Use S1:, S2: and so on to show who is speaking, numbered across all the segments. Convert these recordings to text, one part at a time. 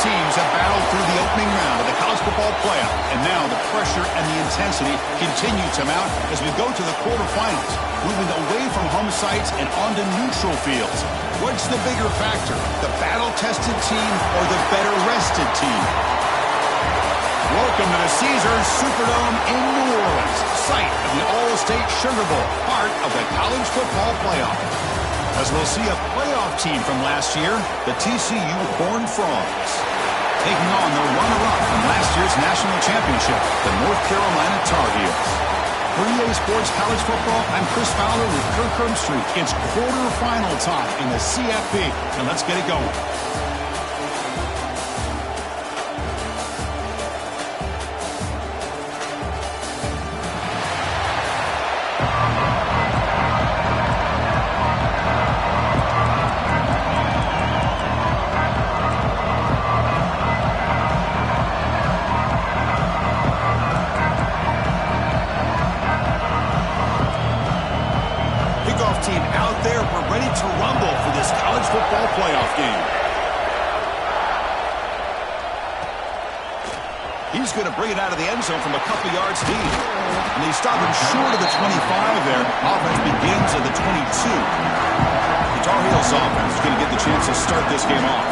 S1: teams have battled through the opening round of the college football playoff, and now the pressure and the intensity continue to mount as we go to the quarterfinals, moving away from home sites and onto neutral fields. What's the bigger factor, the battle-tested team or the better-rested team? Welcome to the Caesars Superdome in New Orleans, site of the All-State Sugar Bowl, part of the college football playoff. As we'll see a playoff team from last year, the TCU Horned Frogs, taking on the runner-up from last year's national championship, the North Carolina Tar Heels. For EA Sports College Football, I'm Chris Fowler with Kirk Herbstreit. It's quarterfinal time in the CFP, and let's get it going. Team out there, we're ready to rumble for this college football playoff game. He's going to bring it out of the end zone from a couple yards deep. And they stop him short of the 25 there. Offense begins at the 22. The Tar Heels offense is going to get the chance to start this game off.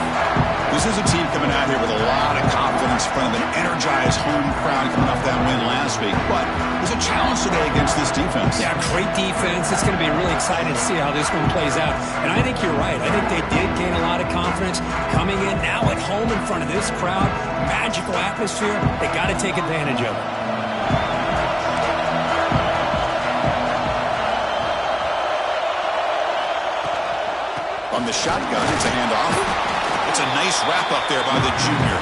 S1: This is a team coming out here with a lot of confidence in front of an energized home crowd coming off that win last week. But there's a challenge today against this defense.
S2: Yeah, great defense. It's going to be really exciting to see how this one plays out. And I think you're right. I think they did gain a lot of confidence coming in now at home in front of this crowd. Magical atmosphere. They got to take advantage of it.
S1: From the shotgun, it's a handoff. It's a nice wrap-up there by the junior.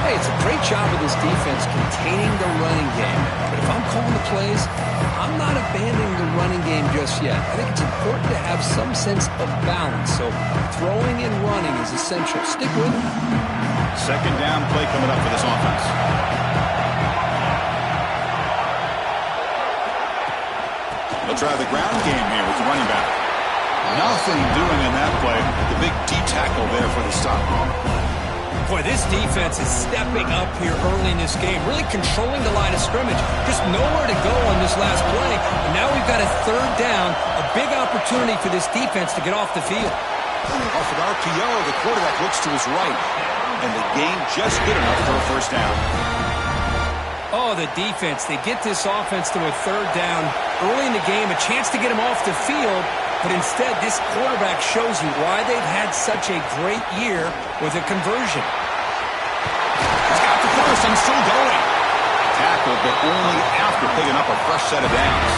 S2: Hey, it's a great job of this defense containing the running game. But if I'm calling the plays, I'm not abandoning the running game just yet. I think it's important to have some sense of balance. So throwing and running is essential. Stick with it.
S1: Second down play coming up for this offense. They'll try the ground game here with the running back. Nothing doing in that play. The big D tackle there for the stop.
S2: Boy, this defense is stepping up here early in this game, really controlling the line of scrimmage. Just nowhere to go on this last play. And now we've got a third down, a big opportunity for this defense to get off the field.
S1: Off an RPO, the quarterback looks to his right. And the gain just good enough for a first down.
S2: Oh, the defense. They get this offense to a third down early in the game, a chance to get him off the field. But instead, this quarterback shows you why they've had such a great year with a conversion.
S1: He's got the first and still going. Tackle, but only after picking up a fresh set of downs.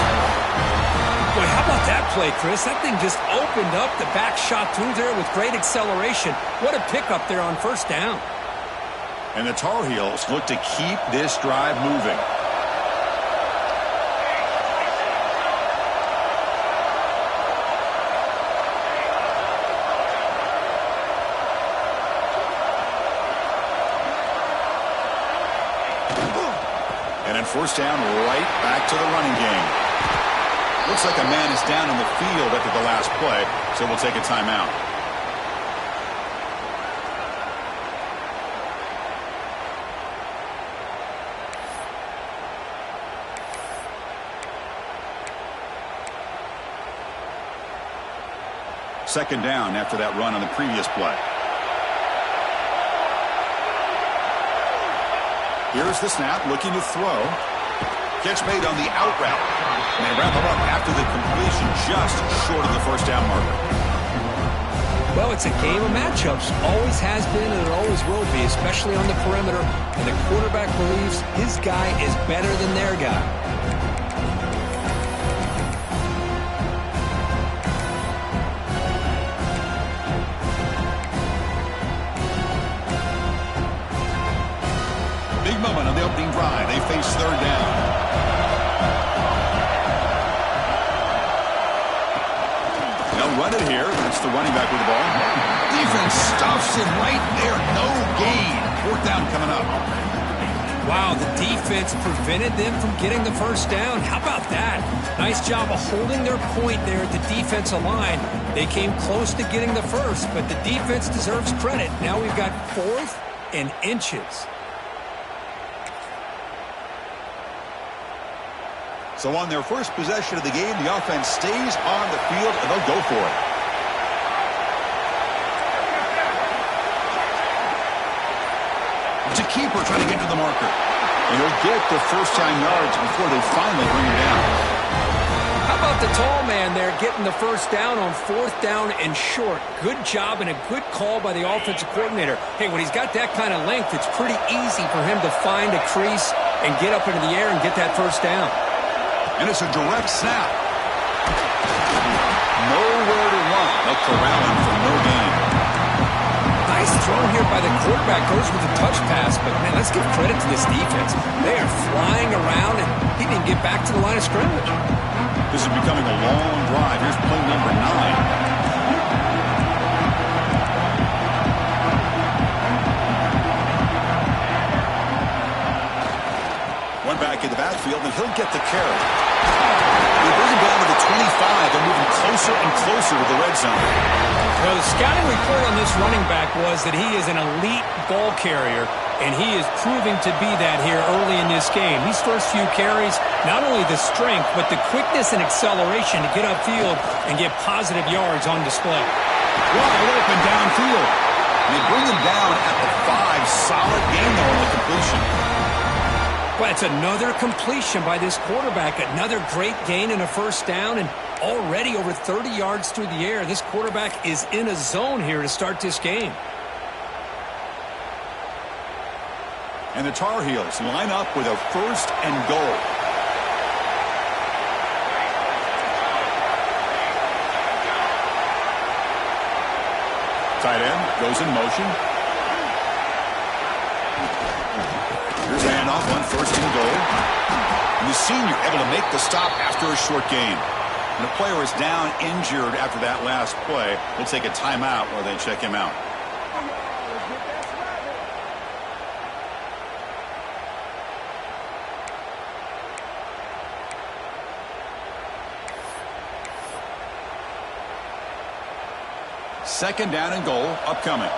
S2: Boy, how about that play, Chris? That thing just opened up. The back shot through there with great acceleration. What a pickup there on first down.
S1: And the Tar Heels look to keep this drive moving. And then first down, right back to the running game. Looks like a man is down on the field after the last play, so we'll take a timeout. Second down after that run on the previous play. Here's the snap, looking to throw. Catch made on the out route. And they wrap it up after the completion, just short of the first down marker.
S2: Well, it's a game of matchups. Always has been and it always will be, especially on the perimeter. And the quarterback believes his guy is better than their guy.
S1: Big moment on the opening drive. They face third down. They'll run it here. That's the running back with the ball. Defense stuffs it right there. No gain. Fourth down coming up.
S2: Wow, the defense prevented them from getting the first down. How about that? Nice job of holding their point there at the defensive line. They came close to getting the first, but the defense deserves credit. Now we've got 4th in inches.
S1: So on their first possession of the game, the offense stays on the field, and they'll go for it. It's a keeper trying to get to the marker. And he'll get the first-time yards before they finally bring him down.
S2: How about the tall man there getting the first down on 4th down and short? Good job and a good call by the offensive coordinator. Hey, when he's got that kind of length, it's pretty easy for him to find a crease and get up into the air and get that first down.
S1: And it's a direct snap. Nowhere to run. They'll corral him for no gain.
S2: Nice throw here by the quarterback. Goes with a touch pass. But, man, let's give credit to this defense. They are flying around, and he didn't get back to the line of scrimmage.
S1: This is becoming a long drive. Here's play number 9. Back in the backfield, and he'll get the carry. They bring him down to the 25. They're moving closer and closer to the red zone.
S2: Well, the scouting report on this running back was that he is an elite ball carrier, and he is proving to be that here early in this game. These first few carries, not only the strength, but the quickness and acceleration to get upfield and get positive yards on display.
S1: Wide open downfield. They bring him down at the 5. Solid game, though, on the completion.
S2: Well, it's another completion by this quarterback. Another great gain and a first down, and already over 30 yards through the air. This quarterback is in a zone here to start this game.
S1: And the Tar Heels line up with a 1st and goal. Tight end goes in motion. Here's a handoff on 1st and goal. And the senior able to make the stop after a short gain. And the player is down injured after that last play. We'll take a timeout while they check him out. Second down and goal upcoming.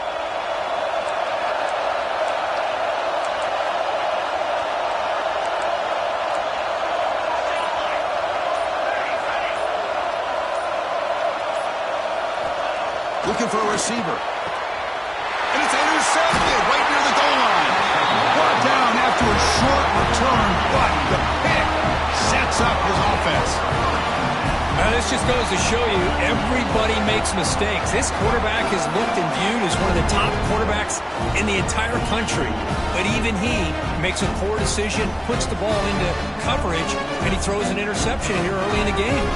S1: Looking for a receiver. And it's intercepted right near the goal line. Brought down after a short return, but the pick sets up his offense.
S2: This just goes to show you everybody makes mistakes. This quarterback is looked and viewed as one of the top quarterbacks in the entire country. But even he makes a poor decision, puts the ball into coverage, and he throws an interception here early in the game.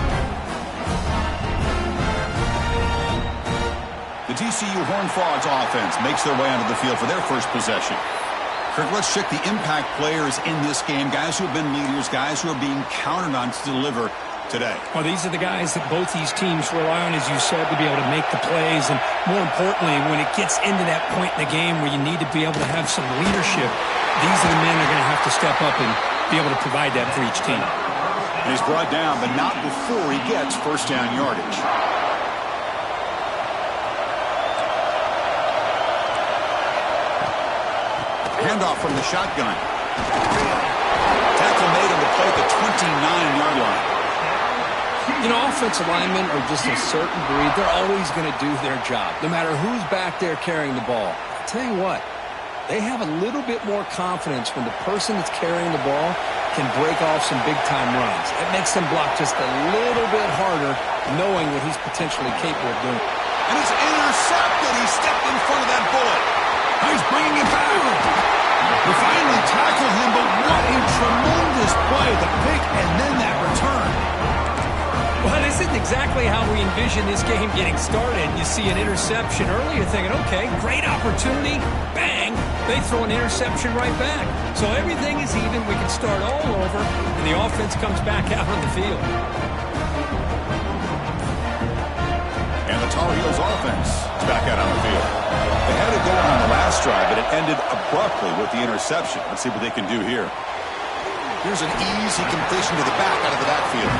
S1: The TCU Horned Frogs offense makes their way onto the field for their first possession. Kirk, let's check the impact players in this game, guys who have been leaders, guys who are being counted on to deliver today.
S2: Well, these are the guys that both these teams rely on, as you said, to be able to make the plays. And more importantly, when it gets into that point in the game where you need to be able to have some leadership, these are the men that are going to have to step up and be able to provide that for each team.
S1: And he's brought down, but not before he gets first down yardage. Handoff from the shotgun. Tackle made on the play at the 29-yard line.
S2: You know, offensive linemen are just a certain breed. They're always going to do their job, no matter who's back there carrying the ball. I'll tell you what, they have a little bit more confidence when the person that's carrying the ball can break off some big-time runs. It makes them block just a little bit harder, knowing what he's potentially capable of doing.
S1: And it's intercepted. He stepped in front of that bullet. He's bringing it back. They finally tackled him, but what a tremendous play. The pick and then that return.
S2: Well, this isn't exactly how we envision this game getting started. You see an interception early, you're thinking, okay, great opportunity. Bang, they throw an interception right back. So everything is even. We can start all over, and the offense comes back out on the field.
S1: And the Tar Heels offense is back out on the field. They had it going on the last drive, but it ended abruptly with the interception. Let's see what they can do here. Here's an easy completion to the back out of the backfield.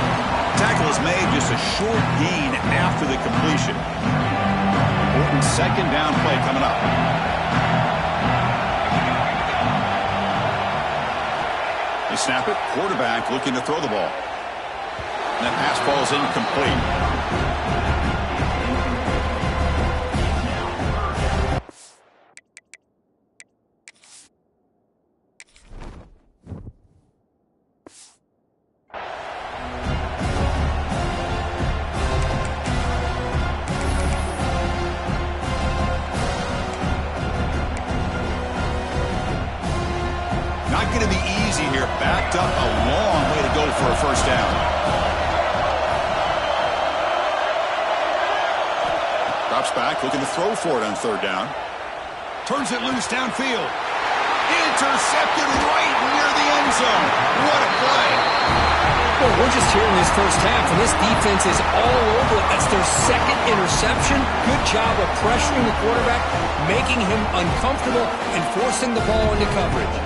S1: Tackle is made, just a short gain after the completion. Important second down play coming up. to snap it. Quarterback looking to throw the ball. And that pass falls incomplete. Not going to be easy here. Backed up a long way to go for a first down. Drops back, looking to throw for it on third down. Turns it loose downfield. Intercepted right near the end zone. What a play.
S2: Well, we're just here in this first half, and this defense is all over it. That's their second interception. Good job of pressuring the quarterback, making him uncomfortable, and forcing the ball into coverage.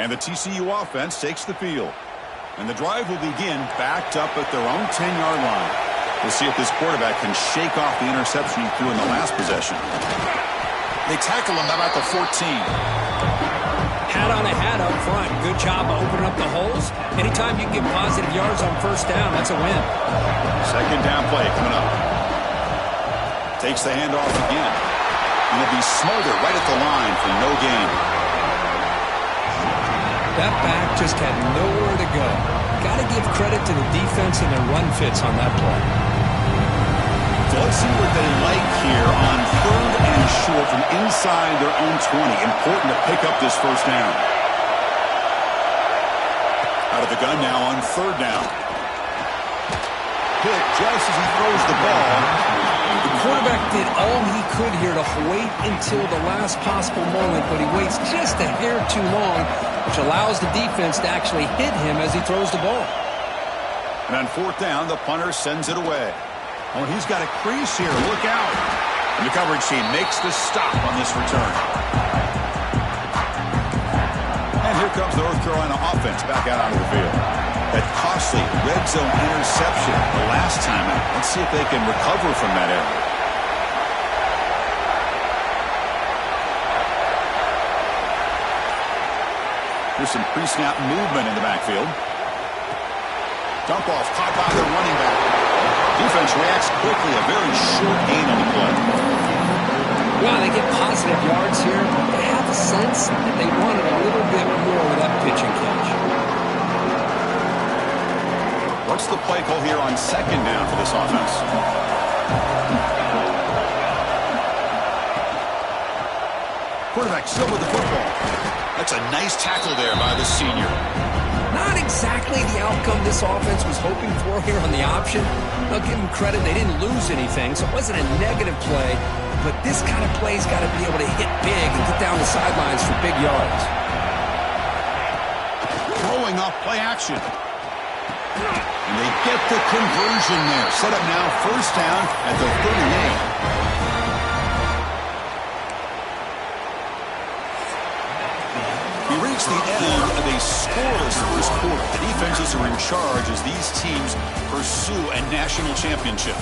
S1: And the TCU offense takes the field. And the drive will begin backed up at their own 10-yard line. We'll see if this quarterback can shake off the interception he threw in the last possession. They tackle him about the 14.
S2: Hat on a hat up front. Good job of opening up the holes. Anytime you can get positive yards on first down, that's a win.
S1: Second down play coming up. Takes the handoff again. And he'll be smothered right at the line for no gain.
S2: That back just had nowhere to go. Got to give credit to the defense and their run fits on that play.
S1: So let's see what they like here on third and short from inside their own 20. Important to pick up this first down. Out of the gun now on third down. Hit just as he throws the ball.
S2: The quarterback did all he could here to wait until the last possible moment, but he waits just a hair too long, which allows the defense to actually hit him as he throws the ball.
S1: And on fourth down, the punter sends it away. Oh, he's got a crease here. Look out. And the coverage team makes the stop on this return. And here comes the North Carolina offense back out onto the field. That costly red zone interception the last time out. Let's see if they can recover from that error. There's some pre-snap movement in the backfield. Dump off caught by the running back. Defense reacts quickly. A very short gain on the play.
S2: Well, they get positive yards here. I have a sense that they wanted a little bit more with that pitch and catch.
S1: What's the play call here on second down for this offense? Quarterback still with the football. That's a nice tackle there by the senior.
S2: Not exactly the outcome this offense was hoping for here on the option. I'll give them credit. They didn't lose anything, so it wasn't a negative play. But this kind of play's got to be able to hit big and get down the sidelines for big yards.
S1: Throwing off play action. And they get the conversion there. Set up now first down at the 38. We reach the end of a scoreless first quarter. The defenses are in charge as these teams pursue a national championship.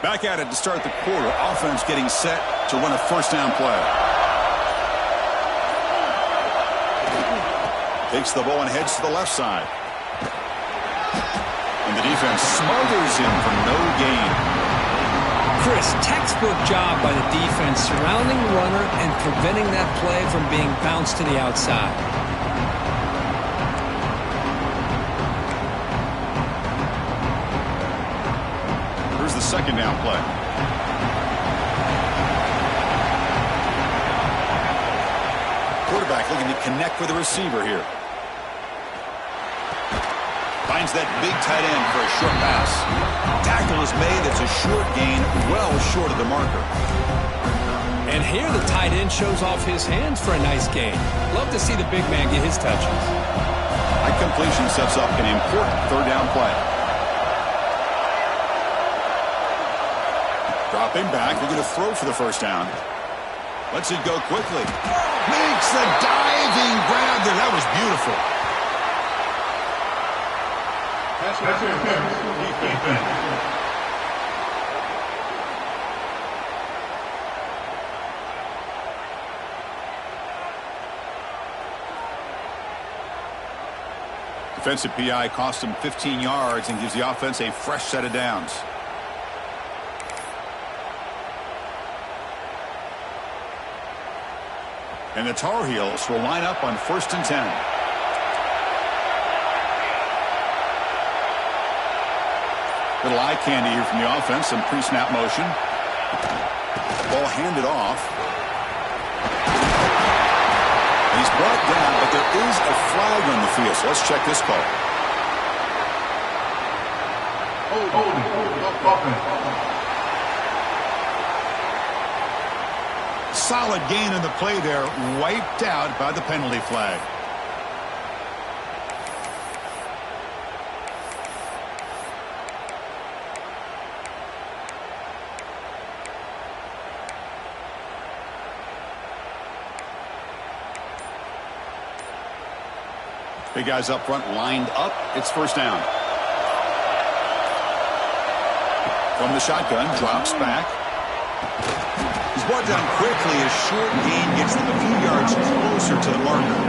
S1: Back at it to start the quarter. Offense getting set to run a first down play. Takes the ball and heads to the left side. And the defense smothers him for no gain.
S2: Chris, textbook job by the defense surrounding the runner and preventing that play from being bounced to the outside.
S1: Here's the second down play. Quarterback looking to connect with the receiver here. Finds that big tight end for a short pass. Tackle is made. It's a short gain, well short of the marker.
S2: And here the tight end shows off his hands for a nice gain. Love to see the big man get his touches.
S1: That completion sets up an important third down play. Dropping back, they're going to throw for the first down. Lets it go quickly. Makes the diving grab there. That was beautiful.
S3: That's defense.
S1: Defensive PI cost him 15 yards and gives the offense a fresh set of downs. And the Tar Heels will line up on 1st and 10. Little eye candy here from the offense. Some pre-snap motion. Ball handed off. He's brought down, but there is a flag on the field. So let's check this call. Solid gain in the play there, wiped out by the penalty flag. Big guys up front lined up. It's first down. From the shotgun, drops back. He's brought down quickly. A short gain gets them a few yards closer to the marker.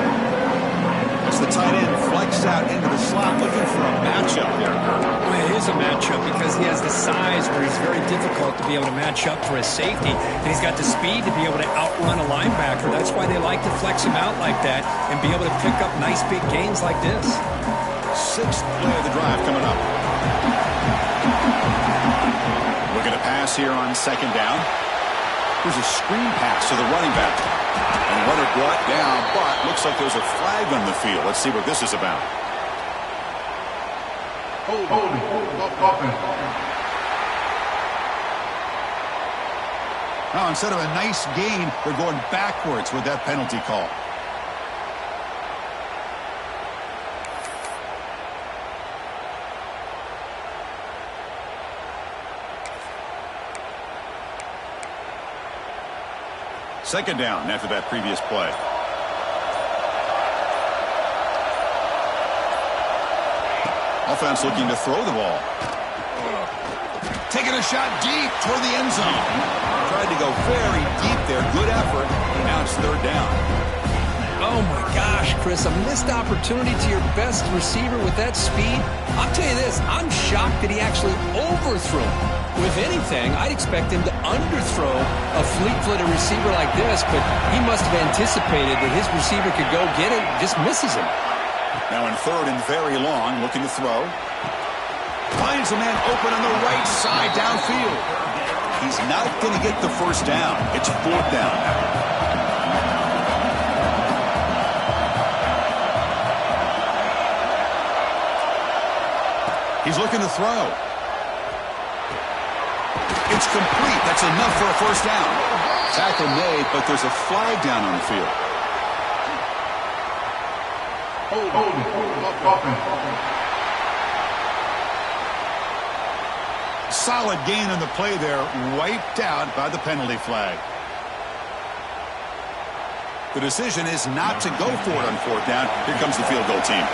S1: As the tight end flex out into the slot, looking for a matchup there.
S2: Well, it is a matchup because he has the size where he's very difficult to be able to match up for his safety. And he's got the speed to be able to outrun a linebacker. That's why they like to flex him out like that and be able to pick up nice big gains like this.
S1: 6th play of the drive coming up. Looking to pass here on 2nd down. There's a screen pass to the running back. And runner brought down, but looks like there's a flag on the field. Let's see what this is about. Now, instead of a nice gain, they're going backwards with that penalty call. Second down after that previous play. Offense looking to throw the ball. Taking a shot deep toward the end zone. Tried to go very deep there. Good effort. Now it's third down.
S2: Oh, my gosh, Chris. A missed opportunity to your best receiver with that speed. I'll tell you this. I'm shocked that he actually overthrew him. With anything, I'd expect him to underthrow a fleet-footed receiver like this, but he must have anticipated that his receiver could go get it, just misses him.
S1: Now in 3rd and very long, looking to throw. Finds a man open on the right side downfield. He's not going to get the first down. It's 4th down now. He's looking to throw. It's complete. That's enough for a first down. Tackle made, but there's a flag down on the field. Solid gain on the play there, wiped out by the penalty flag. The decision is not to go for it on 4th down. Here comes the field goal team.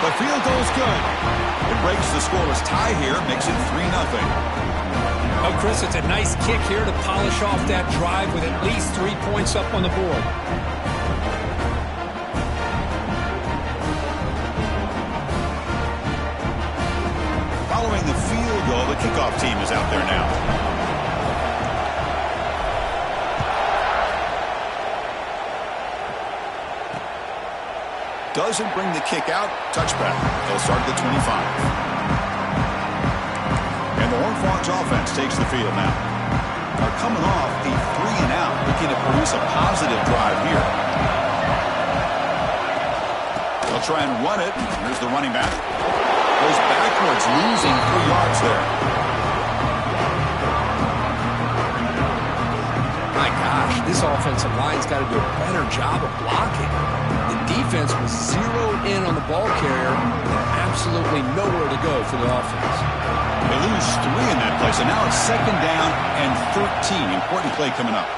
S1: The field goal's good. It breaks the scoreless tie here, makes it 3-0.
S2: Oh, Chris, it's a nice kick here to polish off that drive with at least 3 points up on the board.
S1: Following the field goal, the kickoff team is out there now. Doesn't bring the kick out. Touchback. They'll start at the 25. And the Horned Frogs offense takes the field now. are coming off a 3-and-out, looking to produce a positive drive here. They'll try and run it. Here's the running back. Goes backwards, losing 3 yards there.
S2: My gosh, this offensive line's got to do a better job of blocking. The defense was zeroed in on the ball carrier and absolutely nowhere to go for the offense.
S1: They lose 3 in that play, so now it's 2nd down and 13. Important play coming up.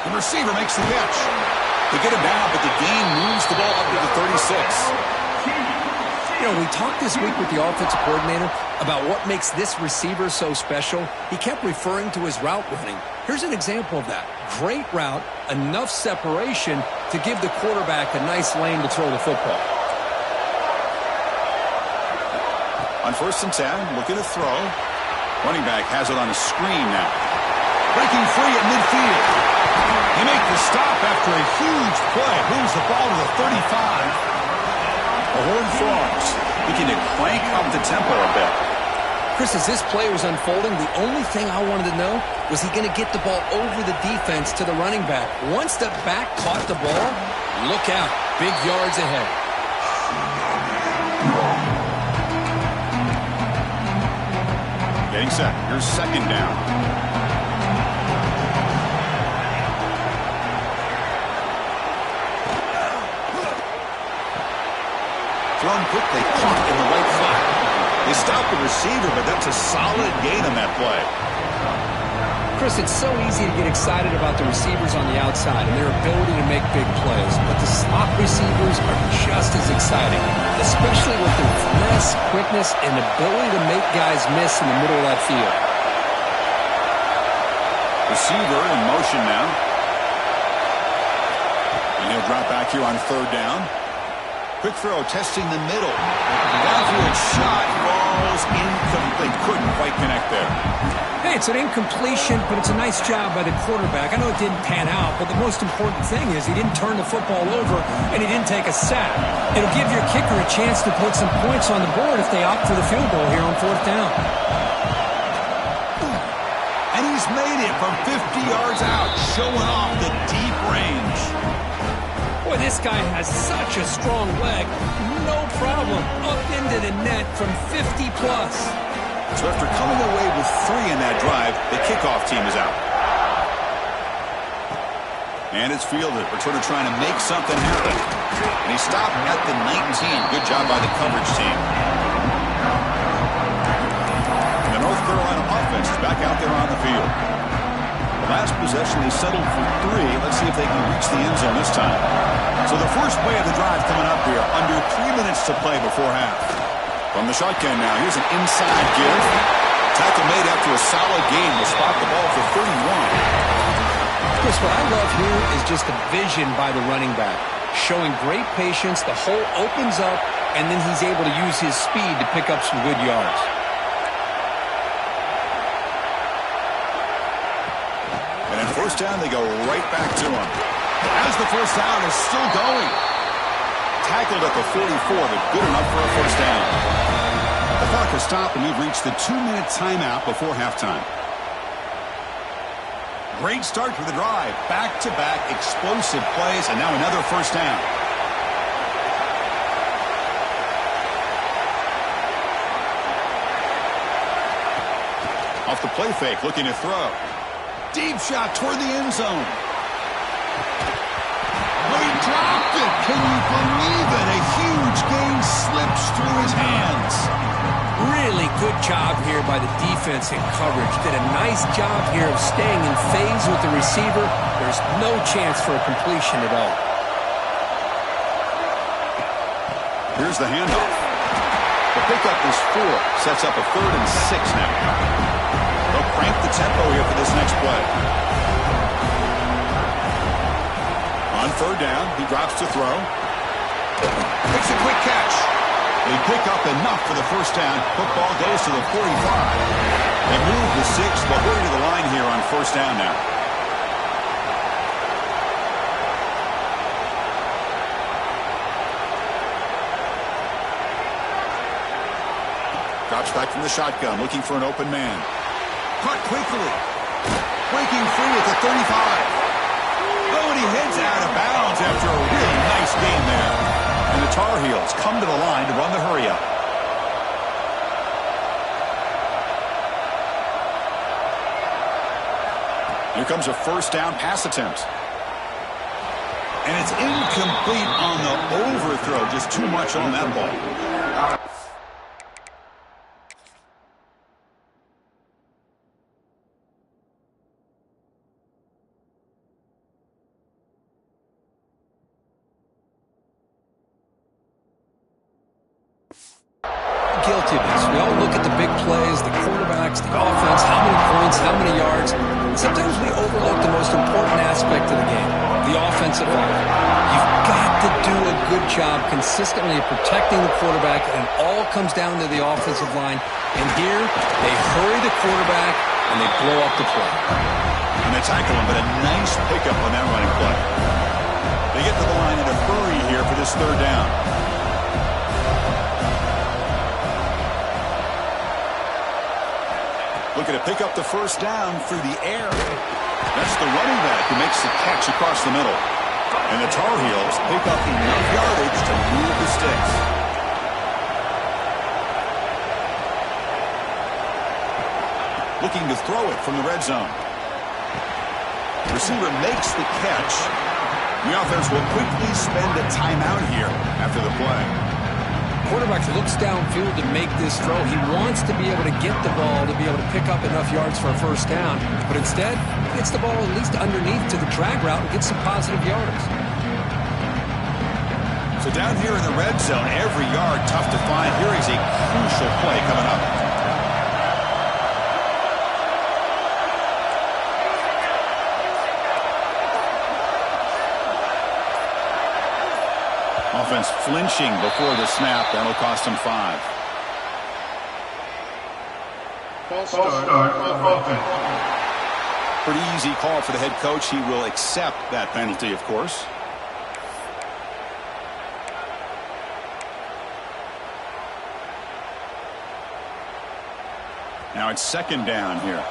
S1: The receiver makes the catch. They get him down, but the gain moves the ball up to the 36.
S2: You know, we talked this week with the offensive coordinator about what makes this receiver so special. He kept referring to his route running. Here's an example of that. Great route, enough separation to give the quarterback a nice lane to throw the football.
S1: On 1st and 10, looking to throw. Running back has it on a screen now. Breaking free at midfield. They make the stop after a huge play. Moves the ball to the 35. The Horned Frogs beginning to crank up the tempo a bit.
S2: Chris, as this play was unfolding, the only thing I wanted to know was he going to get the ball over the defense to the running back. Once the back caught the ball, look out. Big yards ahead.
S1: Getting set. Here's 2nd down. Thrown quickly, caught in the right flat. They stop the receiver, but that's a solid gain on that play.
S2: Chris, it's so easy to get excited about the receivers on the outside and their ability to make big plays, but the slot receivers are just as exciting, especially with their finesse, quickness, and ability to make guys miss in the middle of that field.
S1: Receiver in motion now. And he'll drop back here on 3rd down. Quick throw, testing the middle. Downfield shot, falls incomplete. Couldn't quite connect there.
S4: Hey, it's an incompletion, but it's a nice job by the quarterback. I know it didn't pan out, but the most important thing is he didn't turn the football over and he didn't take a sack. It'll give your kicker a chance to put some points on the board if they opt for the field goal here on 4th down.
S1: And he's made it from 50 yards out, showing off the deep range.
S2: Boy, this guy has such a strong leg. No problem. Up into the net from 50-plus.
S1: So after coming away with 3 in that drive, the kickoff team is out. And it's fielded. Returner trying to make something happen. And he stopped at the 19. Good job by the coverage team. The North Carolina offense is back out there on the field. The last possession, they settled for 3. Let's see if they can reach the end zone this time. So the first play of the drive coming up here. Under 3 minutes to play before half. From the shotgun now, here's an inside give. Tackle made after a solid gain. Will spot the ball for 31.
S2: Chris, what I love here is just the vision by the running back. Showing great patience, the hole opens up, and then he's able to use his speed to pick up some good yards.
S1: And in 1st down, they go right back to him. As the 1st down is still going. Tackled at the 44, but good enough for a 1st down. The clock has stopped, and we've reached the 2-minute timeout before halftime. Great start for the drive. Back-to-back explosive plays, and now another 1st down. Off the play fake, looking to throw. Deep shot toward the end zone. Oh, he dropped it. Can you believe it? A huge gain slips through his hands.
S2: Really good job here by the defense in coverage. Did a nice job here of staying in phase with the receiver. There's no chance for a completion at all.
S1: Here's the handoff. The pickup is 4. Sets up a 3rd and 6 now. They'll crank the tempo here for this next play. On 3rd down, he drops to throw. Makes a quick catch. They pick up enough for the 1st down. Football goes to the 45. They move the 6. They'll hurry to the line here on 1st down now. Drops back from the shotgun, looking for an open man. Caught quickly. Breaking free at the 35. Oh, and he heads out of bounds after a really nice game there. And the Tar Heels come to the line to run the hurry-up. Here comes a first down pass attempt. And it's incomplete on the overthrow. Just too much on that ball.
S2: Guilty of this. We all look at the big plays, the quarterbacks, the offense, how many points, how many yards. Sometimes we overlook the most important aspect of the game, the offensive line. You've got to do a good job consistently of protecting the quarterback, and it all comes down to the offensive line. And here, they hurry the quarterback, and they blow up the play.
S1: And they tackle him, but a nice pickup on that running play. They get to the line in a hurry here for this third down. Looking to pick up the first down through the air. That's the running back who makes the catch across the middle. And the Tar Heels pick up enough yardage to move the sticks. Looking to throw it from the red zone. Receiver makes the catch. The offense will quickly spend a timeout here after the play.
S2: Quarterback looks downfield to make this throw. He wants to be able to get the ball to be able to pick up enough yards for a first down. But instead, he gets the ball at least underneath to the drag route and gets some positive yards.
S1: So down here in the red zone, every yard tough to find. Here is a crucial play coming up. Offense flinching before the snap. That'll cost him 5.
S3: False start. Offense.
S1: Pretty easy call for the head coach. He will accept that penalty, of course. Now it's second down here.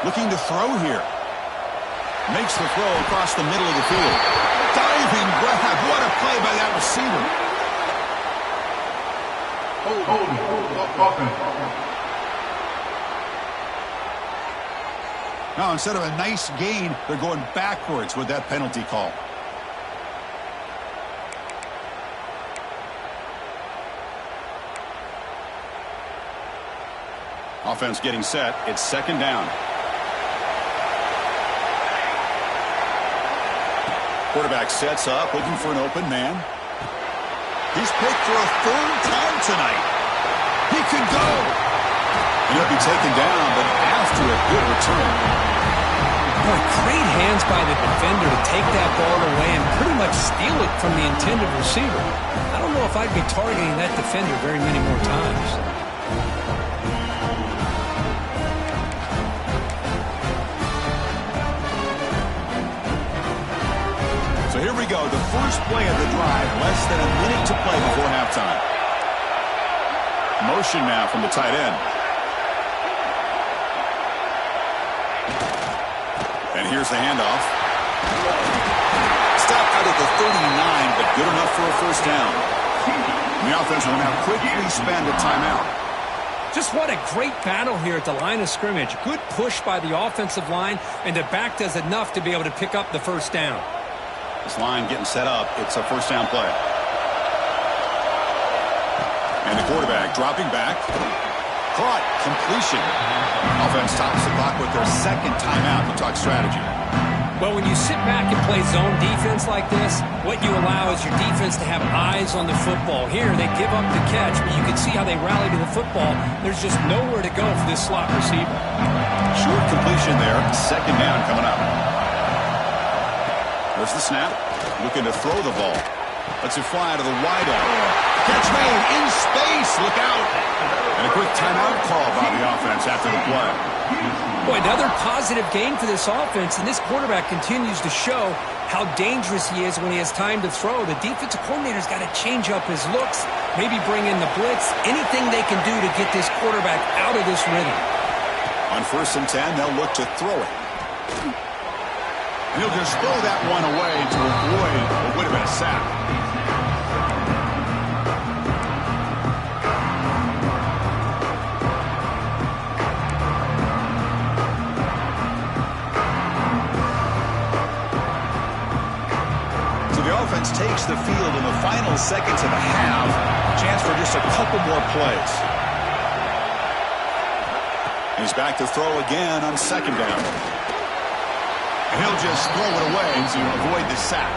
S1: Looking to throw here. Makes the throw across the middle of the field. Diving grab. What a play by that receiver. Now, instead of a nice gain, they're going backwards with that penalty call. Offense getting set. It's second down. Quarterback sets up, looking for an open man. He's picked for a third time tonight. He can go. And he'll be taken down, but after a good return.
S2: Boy, great hands by the defender to take that ball away and pretty much steal it from the intended receiver. I don't know if I'd be targeting that defender very many more times.
S1: So here we go, the first play of the drive, less than a minute to play before halftime. Motion now from the tight end. And here's the handoff. Stop out at the 39, but good enough for a first down. The offense will now quickly spend a timeout.
S4: Just what a great battle here at the line of scrimmage. Good push by the offensive line, and the back does enough to be able to pick up the first down.
S1: This line getting set up. It's a first down play. And the quarterback dropping back. Caught. Completion. Offense tops the clock with their second timeout to talk strategy.
S4: Well, when you sit back and play zone defense like this, what you allow is your defense to have eyes on the football. Here, they give up the catch, but you can see how they rally to the football. There's just nowhere to go for this slot receiver.
S1: Short completion there. Second down coming up. There's the snap. Looking to throw the ball. Lets it fly to the wideout. Catch made in space. Look out. And a quick timeout call by the offense after the play.
S4: Boy, another positive game for this offense, and this quarterback continues to show how dangerous he is when he has time to throw. The defensive coordinator's got to change up his looks, maybe bring in the blitz, anything they can do to get this quarterback out of this rhythm.
S1: On 1st and 10, they'll look to throw it. And he'll just throw that one away to avoid what would have been a sack. Offense takes the field in the final seconds of the half. Chance for just a couple more plays. He's back to throw again on 2nd down. And he'll just throw it away to avoid the sack.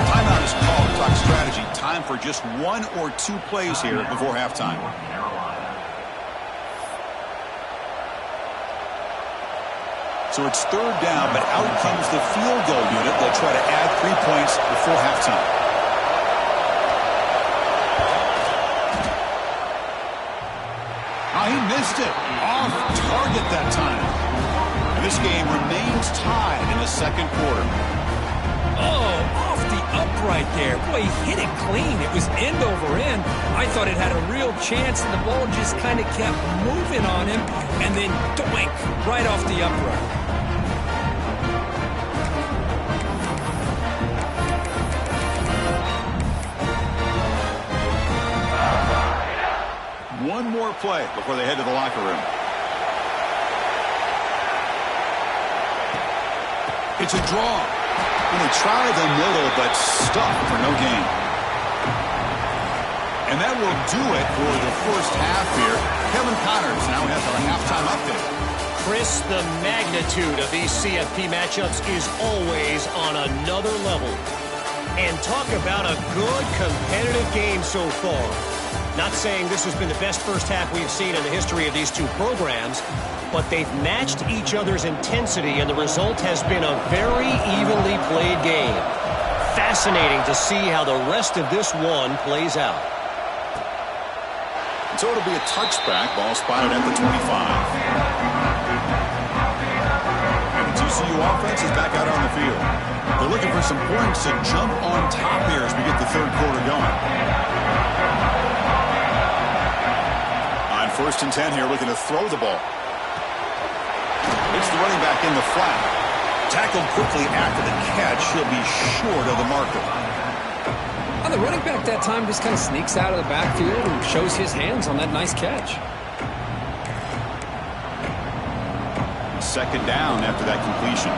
S1: Timeout is called to talk strategy. Time for just 1 or 2 plays here before halftime. So it's 3rd down, but out comes the field goal unit. They'll try to add 3 points before halftime. He missed it. Off target that time. And this game remains tied in the 2nd quarter.
S4: Oh, off the upright there. Boy, he hit it clean. It was end over end. I thought it had a real chance, and the ball just kind of kept moving on him, and then doink, right off the upright.
S1: One more play before they head to the locker room. It's a draw. And they try the middle, but stuck for no gain. And that will do it for the first half here. Kevin Connors now has our halftime update.
S5: Chris, the magnitude of these CFP matchups is always on another level. And talk about a good competitive game so far. Not saying this has been the best first half we've seen in the history of these two programs, but they've matched each other's intensity, and the result has been a very evenly played game. Fascinating to see how the rest of this one plays out.
S1: So it'll be a touchback. Ball spotted at the 25. And the TCU offense is back out on the field. They're looking for some points to jump on top here as we get the 3rd quarter going. On 1st and 10 here, looking to throw the ball. It's the running back in the flat. Tackled quickly after the catch. He'll be short of the marker.
S4: And the running back that time just kind of sneaks out of the backfield and shows his hands on that nice catch.
S1: 2nd down after that completion.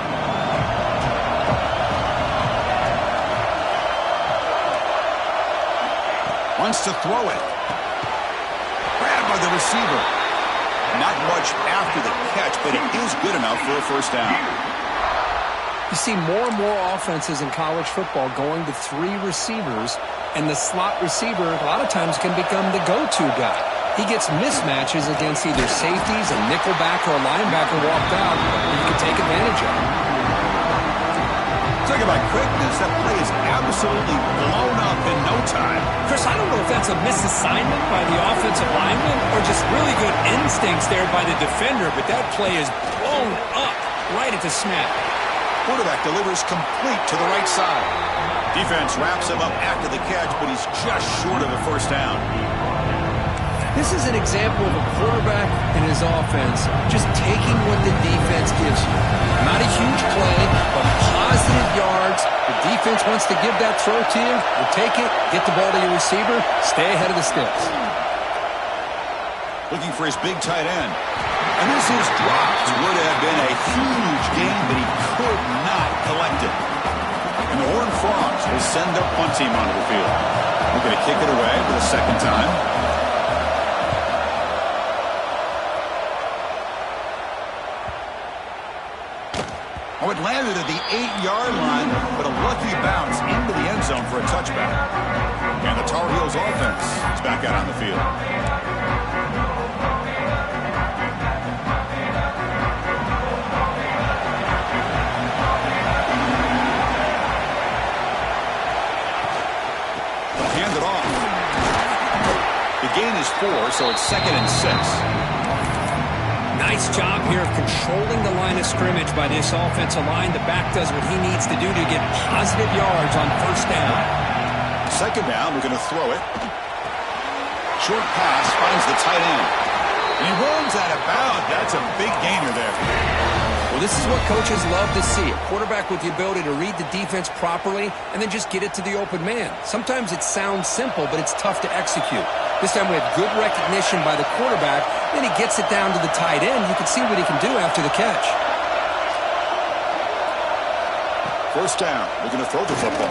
S1: Wants to throw it. Grabbed by the receiver. Not much after the catch, but it is good enough for a 1st down.
S4: You see more and more offenses in college football going to 3 receivers, and the slot receiver a lot of times can become the go-to guy. He gets mismatches against either safeties, a nickelback, or a linebacker walked out, and you can take advantage of it.
S1: Talking about quickness, that play is absolutely blown up in no time.
S4: Chris, I don't know if that's a misassignment by the offensive lineman or just really good instincts there by the defender, but that play is blown up right at the snap.
S1: Quarterback delivers complete to the right side. Defense wraps him up after the catch, but he's just short of a 1st down.
S4: This is an example of a quarterback and his offense just taking what the defense gives you. Not a huge play, but positive yards. The defense wants to give that throw to you. You take it, get the ball to your receiver, stay ahead of the sticks.
S1: Looking for his big tight end. And this is dropped. Would have been a huge gain, but he could not collect it. And the Horned Frogs will send their punt team onto the field. We're going to kick it away for the 2nd time. Oh, it landed at the 8-yard line, but a lucky bounce into the end zone for a touchback. And the Tar Heels offense is back out on the field. The gain is 4, so it's 2nd and 6.
S4: Nice job here of controlling the line of scrimmage by this offensive line. The back does what he needs to do to get positive yards on first down.
S1: 2nd down, we're going to throw it. Short pass finds the tight end. And he runs out of bounds. That's a big gainer there.
S2: Well, this is what coaches love to see. A quarterback with the ability to read the defense properly and then just get it to the open man. Sometimes it sounds simple, but it's tough to execute. This time we have good recognition by the quarterback. Then he gets it down to the tight end. You can see what he can do after the catch.
S1: 1st down. We're going to throw the football.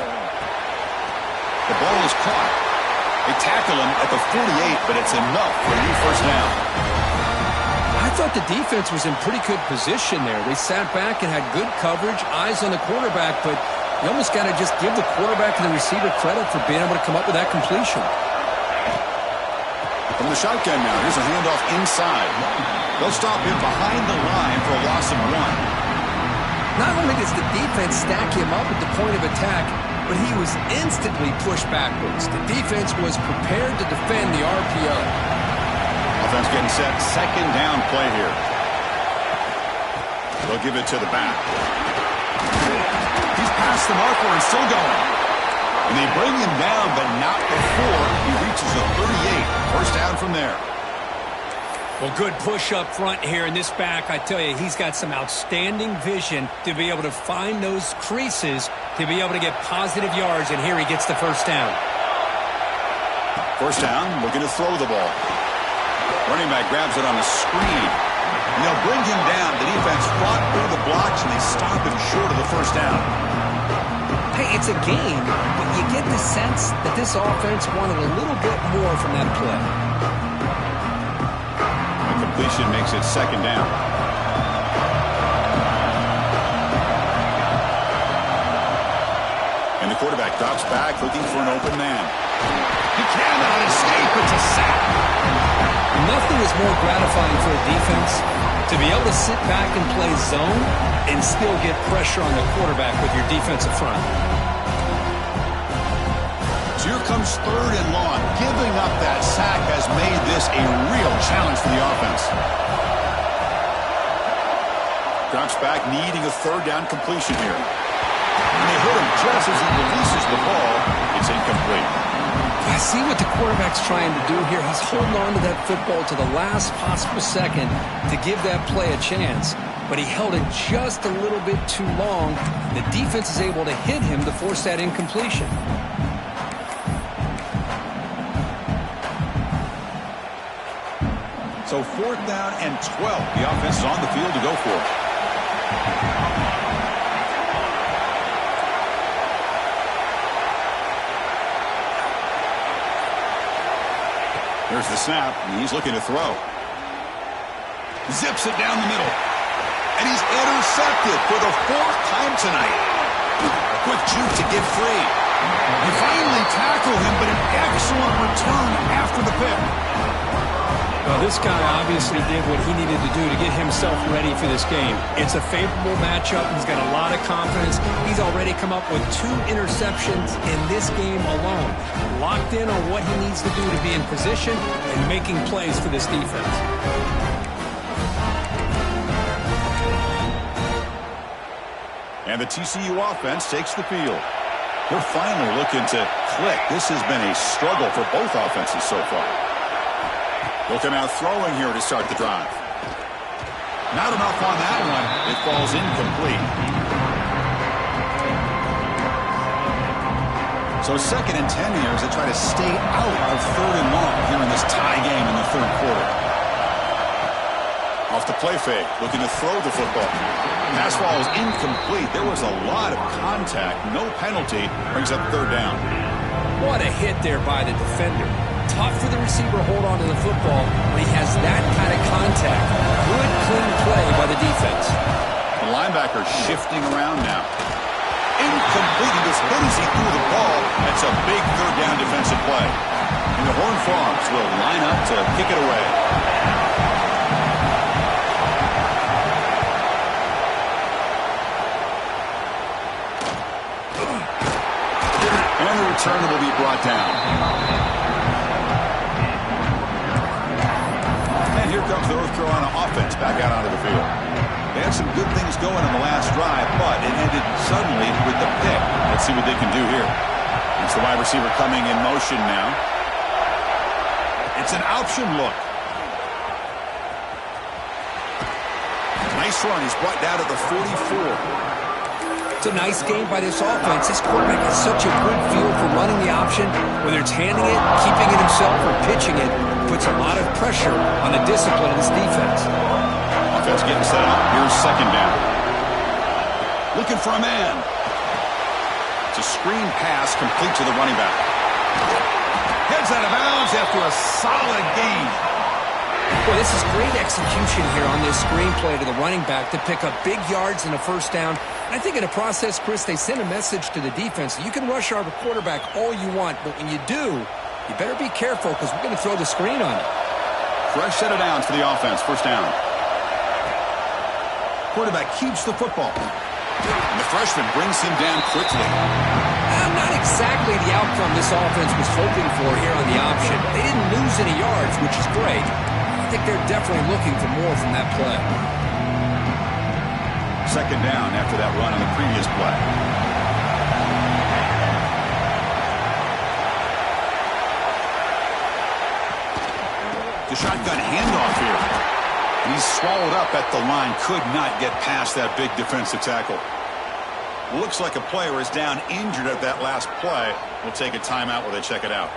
S1: The ball is caught. They tackle him at the 48, but it's enough for a new 1st down.
S2: I thought the defense was in pretty good position there. They sat back and had good coverage, eyes on the quarterback, but you almost got to just give the quarterback and the receiver credit for being able to come up with that completion.
S1: From the shotgun now, here's a handoff inside. They'll stop him behind the line for a loss of 1.
S2: Not only does the defense stack him up at the point of attack, but he was instantly pushed backwards. The defense was prepared to defend the RPO.
S1: Offense getting set. 2nd down play here. They'll give it to the back. He's past the marker and still going. And they bring him down, but not before he reaches the 38. 1st down from there.
S4: Well, good push up front here in this back. I tell you, he's got some outstanding vision to be able to find those creases, to be able to get positive yards, and here he gets the 1st down.
S1: 1st down, we're going to throw the ball. Running back grabs it on a screen. And they'll bring him down. The defense fought through the blocks, and they stop him short of the 1st down.
S2: Hey, it's a game, but you get the sense that this offense wanted a little bit more from that play.
S1: The completion makes it 2nd down. And the quarterback drops back, looking for an open man. He cannot escape. It's a sack.
S2: Nothing is more gratifying for a defense to be able to sit back and play zone and still get pressure on the quarterback with your defensive front.
S1: So here comes 3rd and long. Giving up that sack has made this a real challenge for the offense. Drops back, needing a 3rd down completion here. And they hit him just as he releases the ball. It's incomplete.
S2: I see what the quarterback's trying to do here. He's holding on to that football to the last possible second to give that play a chance. But he held it just a little bit too long. The defense is able to hit him to force that incompletion.
S1: So 4th down and 12. The offense is on the field to go for it. There's the snap, and he's looking to throw. Zips it down the middle. And he's intercepted for the 4th time tonight. A quick juke to get free. They finally tackle him, but an excellent return after the pick.
S4: Well, this guy obviously did what he needed to do to get himself ready for this game. It's a favorable matchup. He's got a lot of confidence. He's already come up with 2 interceptions in this game alone. Locked in on what he needs to do to be in position and making plays for this defense.
S1: And the TCU offense takes the field. They're finally looking to click. This has been a struggle for both offenses so far. Looking out throwing here to start the drive. Not enough on that one. It falls incomplete. So 2nd and 10 here as they try to stay out of 3rd and long here in this tie game in the 3rd quarter. Off the play fake, looking to throw the football. Pass ball is incomplete. There was a lot of contact. No penalty. Brings up 3rd down.
S2: What a hit there by the defender. Tough for the receiver to hold on to the football when he has that kind of contact. Good, clean play by the defense.
S1: The linebacker shifting around now. Incomplete. He was hit as he threw the ball. That's a big 3rd down defensive play. And the Horned Frogs will line up to kick it away. And the return will be brought down. offense back out onto the field. They had some good things going on the last drive, but it ended suddenly with the pick. Let's see what they can do here. It's the wide receiver coming in motion now. It's an option look. Nice run. He's brought down to the 44.
S2: It's a nice game by this offense. This quarterback has such a good feel for running the option. Whether it's handing it, keeping it himself, or pitching it, puts a lot of pressure on the discipline of this defense.
S1: Offense getting set up. Here's second down. Looking for a man. It's a screen pass complete to the running back. Heads out of bounds after a solid gain.
S2: Boy, this is great execution here on this screenplay to the running back to pick up big yards in a first down. And I think in the process, Chris, they send a message to the defense. You can rush our quarterback all you want, but when you do, you better be careful because we're going to throw the screen on it.
S1: Fresh set of downs for the offense. First down. Quarterback keeps the football. And the freshman brings him down quickly.
S2: Not exactly the outcome this offense was hoping for here on the option. They didn't lose any yards, which is great. I think they're definitely looking for more from that play.
S1: Second down after that run on the previous play. The shotgun handoff here. And he's swallowed up at the line. Could not get past that big defensive tackle. Looks like a player is down injured at that last play. We'll take a timeout while they check it out.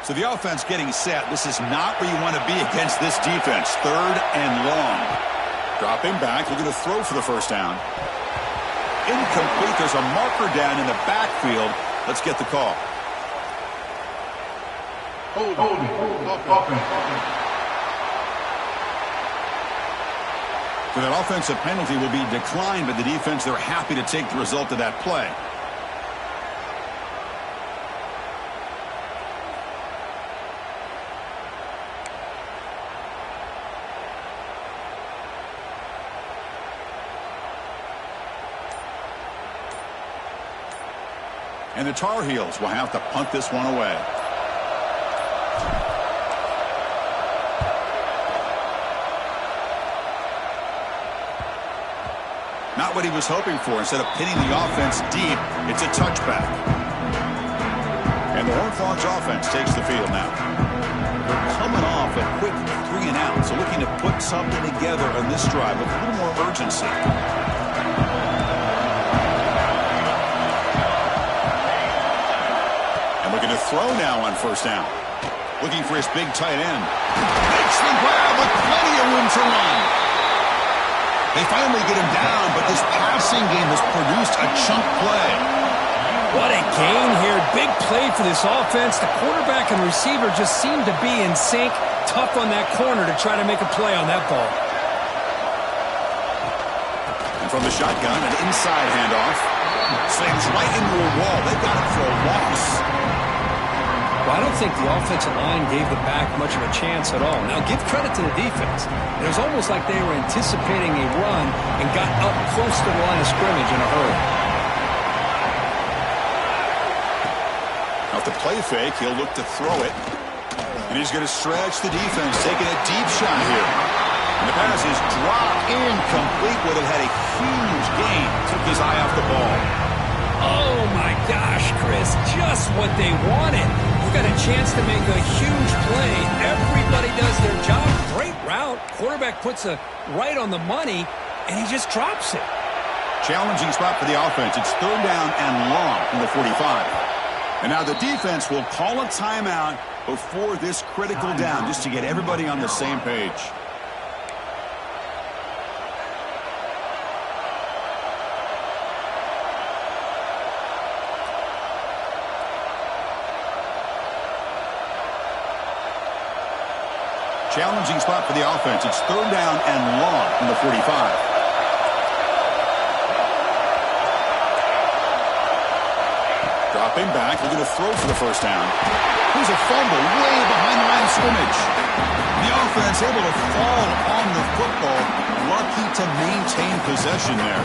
S1: So the offense getting set. This is not where you want to be against this defense. Third and long. Dropping back, looking to throw for the first down. Incomplete. There's a marker down in the backfield. Let's get the call.
S3: Holding.
S1: For that offensive penalty will be declined by the defense. They're happy to take the result of that play. And the Tar Heels will have to punt this one away. Not what he was hoping for. Instead of pinning the offense deep, it's a touchback. And the Horned Frogs offense takes the field now. They're coming off a quick 3 and out, so looking to put something together on this drive with a little more urgency. Looking to throw now on first down. Looking for his big tight end. Makes the grab with plenty of room to run. They finally get him down, but this passing game has produced a chunk play.
S4: What a gain here. Big play for this offense. The quarterback and receiver just seem to be in sync. Tough on that corner to try to make a play on that ball.
S1: And from the shotgun, an inside handoff. Slams right into a wall. They got it for a loss.
S2: Well, I don't think the offensive line gave the back much of a chance at all. Now, give credit to the defense. It was almost like they were anticipating a run and got up close to the line of scrimmage in a hurry.
S1: Off the play fake, he'll look to throw it. And he's going to stretch the defense, taking a deep shot here. And the pass is dropped incomplete. Would have had a huge gain. Took his eye off the ball.
S4: Oh, my gosh, Chris. Just what they wanted. You got a chance to make a huge play. Everybody does their job. Great route. Quarterback puts it right on the money, and he just drops it.
S1: Challenging spot for the offense. It's third down and long from the 45. And now the defense will call a timeout before this critical down just to get everybody on the same page. Challenging spot for the offense. It's third down and long from the 45. Dropping back, looking to throw for the first down. Here's a fumble way behind the line of scrimmage. The offense able to fall on the football. Lucky to maintain possession there.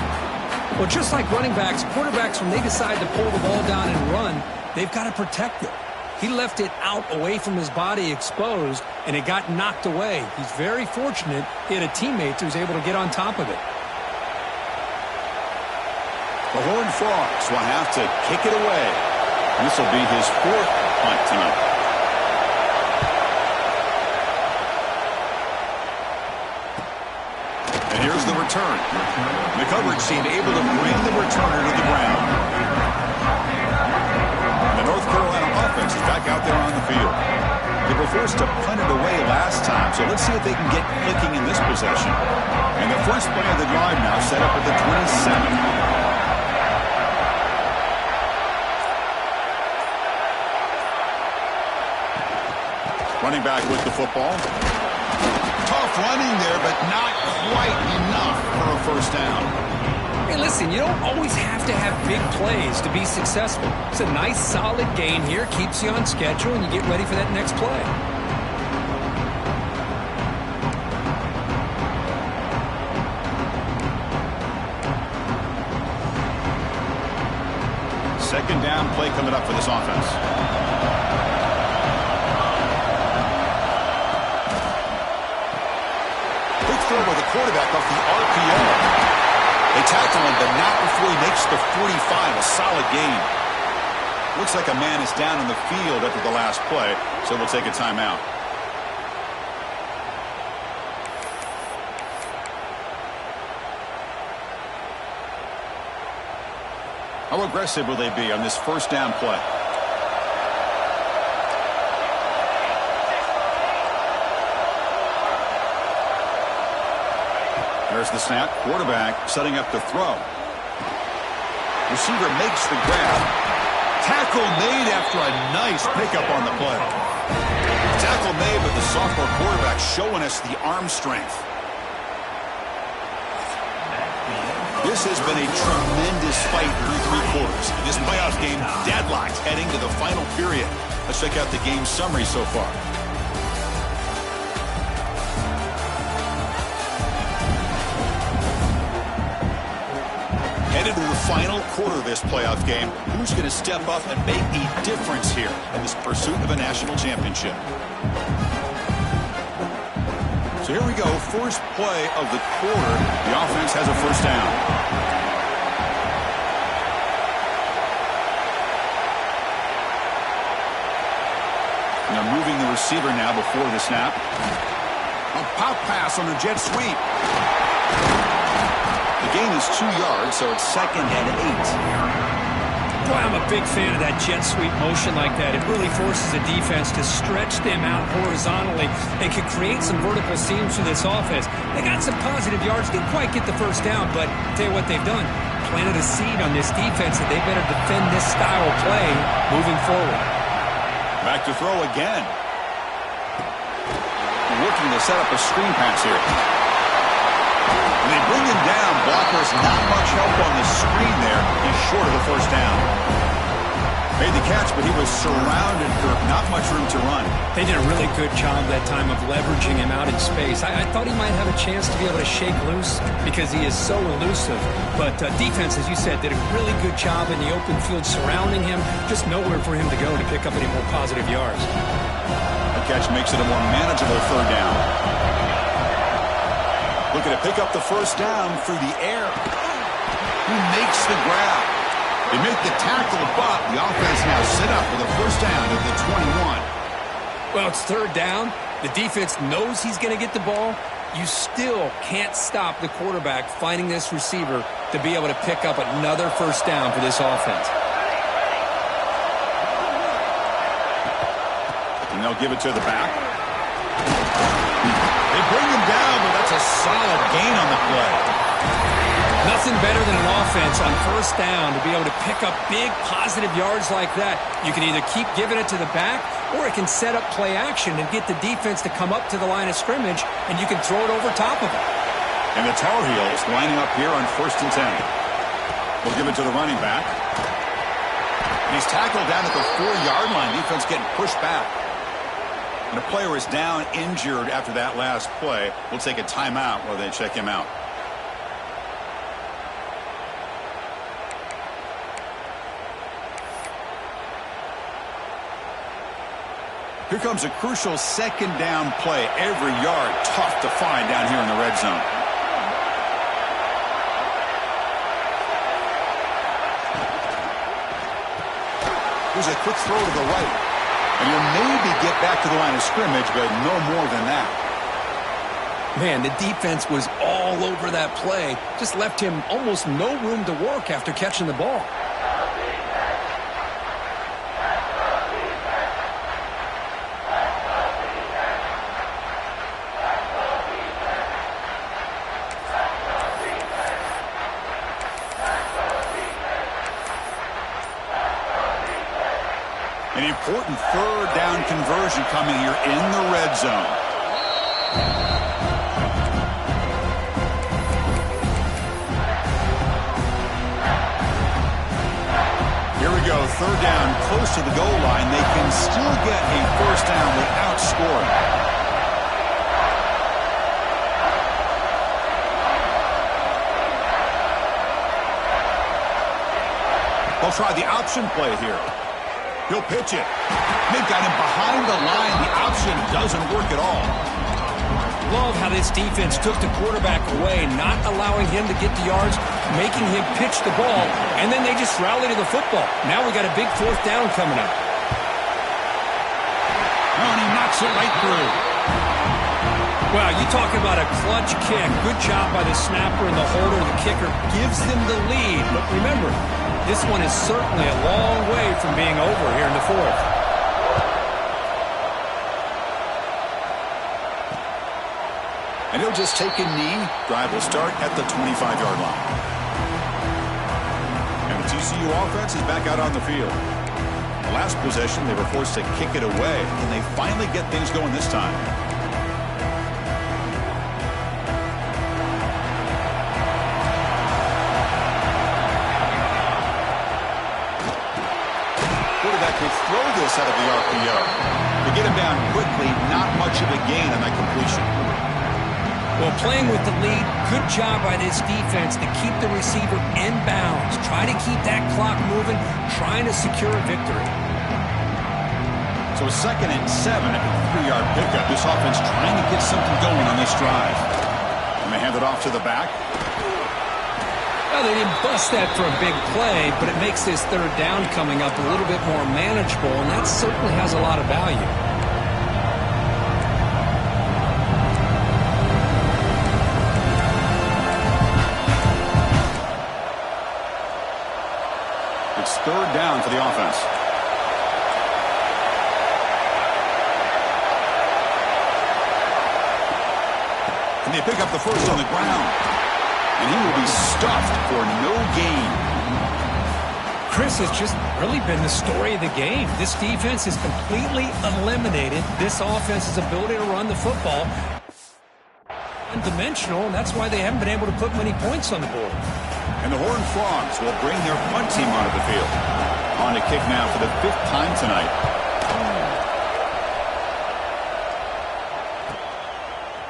S4: Well, just like running backs, quarterbacks, when they decide to pull the ball down and run, they've got to protect it. He left it out away from his body exposed, and it got knocked away. He's very fortunate he had a teammate who was able to get on top of it.
S1: The Horned Frogs will have to kick it away. This will be his fourth punt tonight. And here's the return. The coverage team able to bring the returner to the ground. The North Carolina offense is back out there on the field. They were forced to punt it away last time, so let's see if they can get clicking in this possession. And the first play of the drive now set up at the 27. Running back with the football. Tough running there, but not quite enough for a first down.
S4: Hey, listen, you don't always have to have big plays to be successful. It's a nice, solid gain here. Keeps you on schedule, and you get ready for that next play.
S1: Second down play coming up for this offense. Throw by the quarterback off the RPO. They tackle him, but not before he makes the 45. A solid gain. Looks like a man is down in the field after the last play, so we'll take a timeout. How aggressive will they be on this first down play? There's the snap. Quarterback setting up to throw. Receiver makes the grab. Tackle made after a nice pickup on the play. Tackle made, but the sophomore quarterback showing us the arm strength. This has been a tremendous fight through three quarters. In this playoff game, deadlocked heading to the final period. Let's check out the game summary so far. Headed to the final quarter of this playoff game. Who's going to step up and make a difference here in this pursuit of a national championship? So here we go. First play of the quarter. The offense has a first down. Now moving the receiver now before the snap. A pop pass on a jet sweep. The gain is 2 yards, so it's 2nd and 8.
S4: Boy, I'm a big fan of that jet sweep motion like that. It really forces the defense to stretch them out horizontally and can create some vertical seams for this offense. They got some positive yards, didn't quite get the first down, but I'll tell you what they've done. Planted a seed on this defense that they better defend this style of play moving forward.
S1: Back to throw again. Looking to set up a screen pass here. And they bring him down. Blockers not much help on the screen there. He's short of the first down. Made the catch, but he was surrounded for not much room to run.
S4: They did a really good job that time of leveraging him out in space. I thought he might have a chance to be able to shake loose because he is so elusive. But defense, as you said, did a really good job in the open field surrounding him. Just nowhere for him to go to pick up any more positive yards.
S1: The catch makes it a more manageable third down. Looking to pick up the first down through the air. He makes the grab. They make the tackle, but the offense now set up for the first down at the 21.
S4: Well, it's third down. The defense knows he's going to get the ball. You still can't stop the quarterback finding this receiver to be able to pick up another first down for this offense.
S1: And they'll give it to the back. They bring him down, but that's a solid gain on the play.
S4: Nothing better than an offense on first down to be able to pick up big positive yards like that. You can either keep giving it to the back, or it can set up play action and get the defense to come up to the line of scrimmage, and you can throw it over top of it.
S1: And the Tar Heels lining up here on 1st and 10. We'll give it to the running back. He's tackled down at the 4-yard line. Defense getting pushed back. And the player is down injured after that last play. We'll take a timeout while they check him out. Here comes a crucial second down play. Every yard tough to find down here in the red zone. Here's a quick throw to the right. And you'll maybe get back to the line of scrimmage, but no more than that.
S2: Man, the defense was all over that play. Just left him almost no room to work after catching the ball.
S1: An important third down conversion coming here in the red zone. Here we go, third down, close to the goal line. They can still get a first down without scoring. They'll try the option play here. He'll pitch it. They've got him behind the line. The option doesn't work at all.
S4: Love how this defense took the quarterback away, not allowing him to get the yards, making him pitch the ball, and then they just rally to the football. Now we got a big fourth down coming up.
S1: Oh, and he knocks it right through.
S4: Wow, you talk about a clutch kick. Good job by the snapper and the holder. The kicker gives them the lead. But remember, this one is certainly a long way from being over here in the fourth.
S1: And he'll just take a knee. Drive will start at the 25-yard line. And the TCU offense is back out on the field. The last possession, they were forced to kick it away, and they finally get things going this time. Quarterback will throw this out of the RPO. They get him down quickly, not much of a gain on that completion.
S4: Well, playing with the lead, good job by this defense to keep the receiver in bounds. Try to keep that clock moving, trying to secure a victory.
S1: So 2nd and 7 at the 3-yard pickup. This offense trying to get something going on this drive. And they hand it off to the back.
S4: Well, they didn't bust that for a big play, but it makes this third down coming up a little bit more manageable, and that certainly has a lot of value.
S1: It's third down for the offense. And they pick up the first on the ground. And he will be stuffed for no gain.
S4: Chris has just really been the story of the game. This defense has completely eliminated this offense's ability to run the football. One-dimensional, and that's why they haven't been able to put many points on the board.
S1: And the Horned Frogs will bring their punt team onto the field. On to kick now for the 5th time tonight.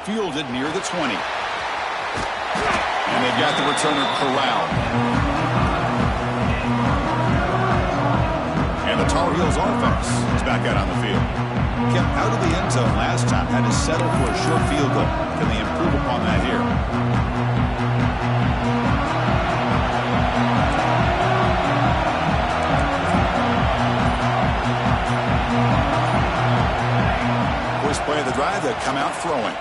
S1: Fielded near the 20. And they've got the returner corralled. And the Tar Heels offense is back out on the field. Kept out of the end zone last time. Had to settle for a short field goal. Can they improve upon that here? First play of the drive, they'll come out throwing.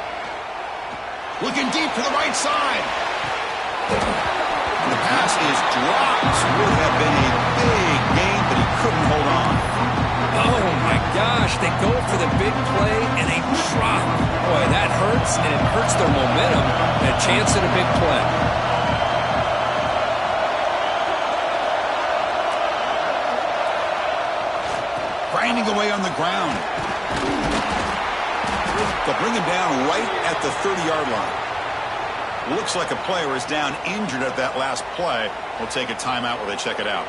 S1: Looking deep to the right side. And the pass is dropped. Would have been a big gain, but he couldn't hold on.
S4: Oh, my gosh. They go for the big play, and they drop. Boy, that hurts, and it hurts their momentum. And a chance at a big play.
S1: Grinding away on the ground. They'll bring him down right at the 30-yard line. Looks like a player is down injured at that last play. We'll take a timeout while they check it out.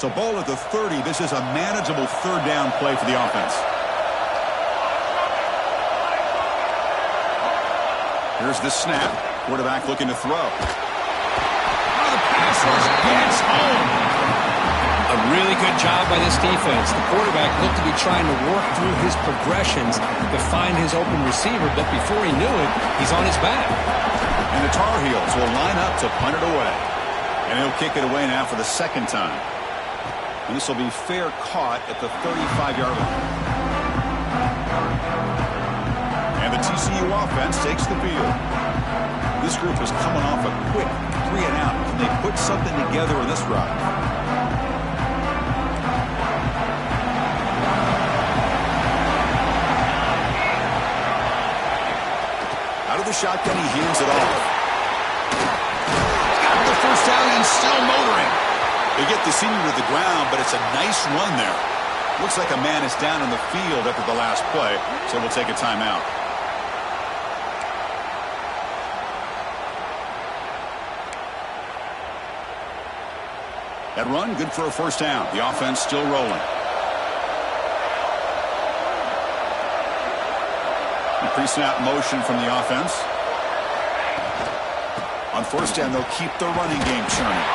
S1: So ball at the 30. This is a manageable third down play for the offense. Here's the snap. Quarterback looking to throw. Oh, the pass rush gets home.
S2: A really good job by this defense. The quarterback looked to be trying to work through his progressions to find his open receiver, but before he knew it, he's on his back.
S1: And the Tar Heels will line up to punt it away. And he'll kick it away now for the second time. And this will be fair caught at the 35-yard line. And the TCU offense takes the field. This group is coming off a quick 3-and-out. Can they put something together in this drive? Out of the shotgun, he hands it off. Got the first down and still motoring. They get the senior to the ground, but it's a nice run there. Looks like a man is down in the field after the last play, so we'll take a timeout. That run, good for a first down. The offense still rolling. Pre-snap motion from the offense. On first down, they'll keep the running game churning.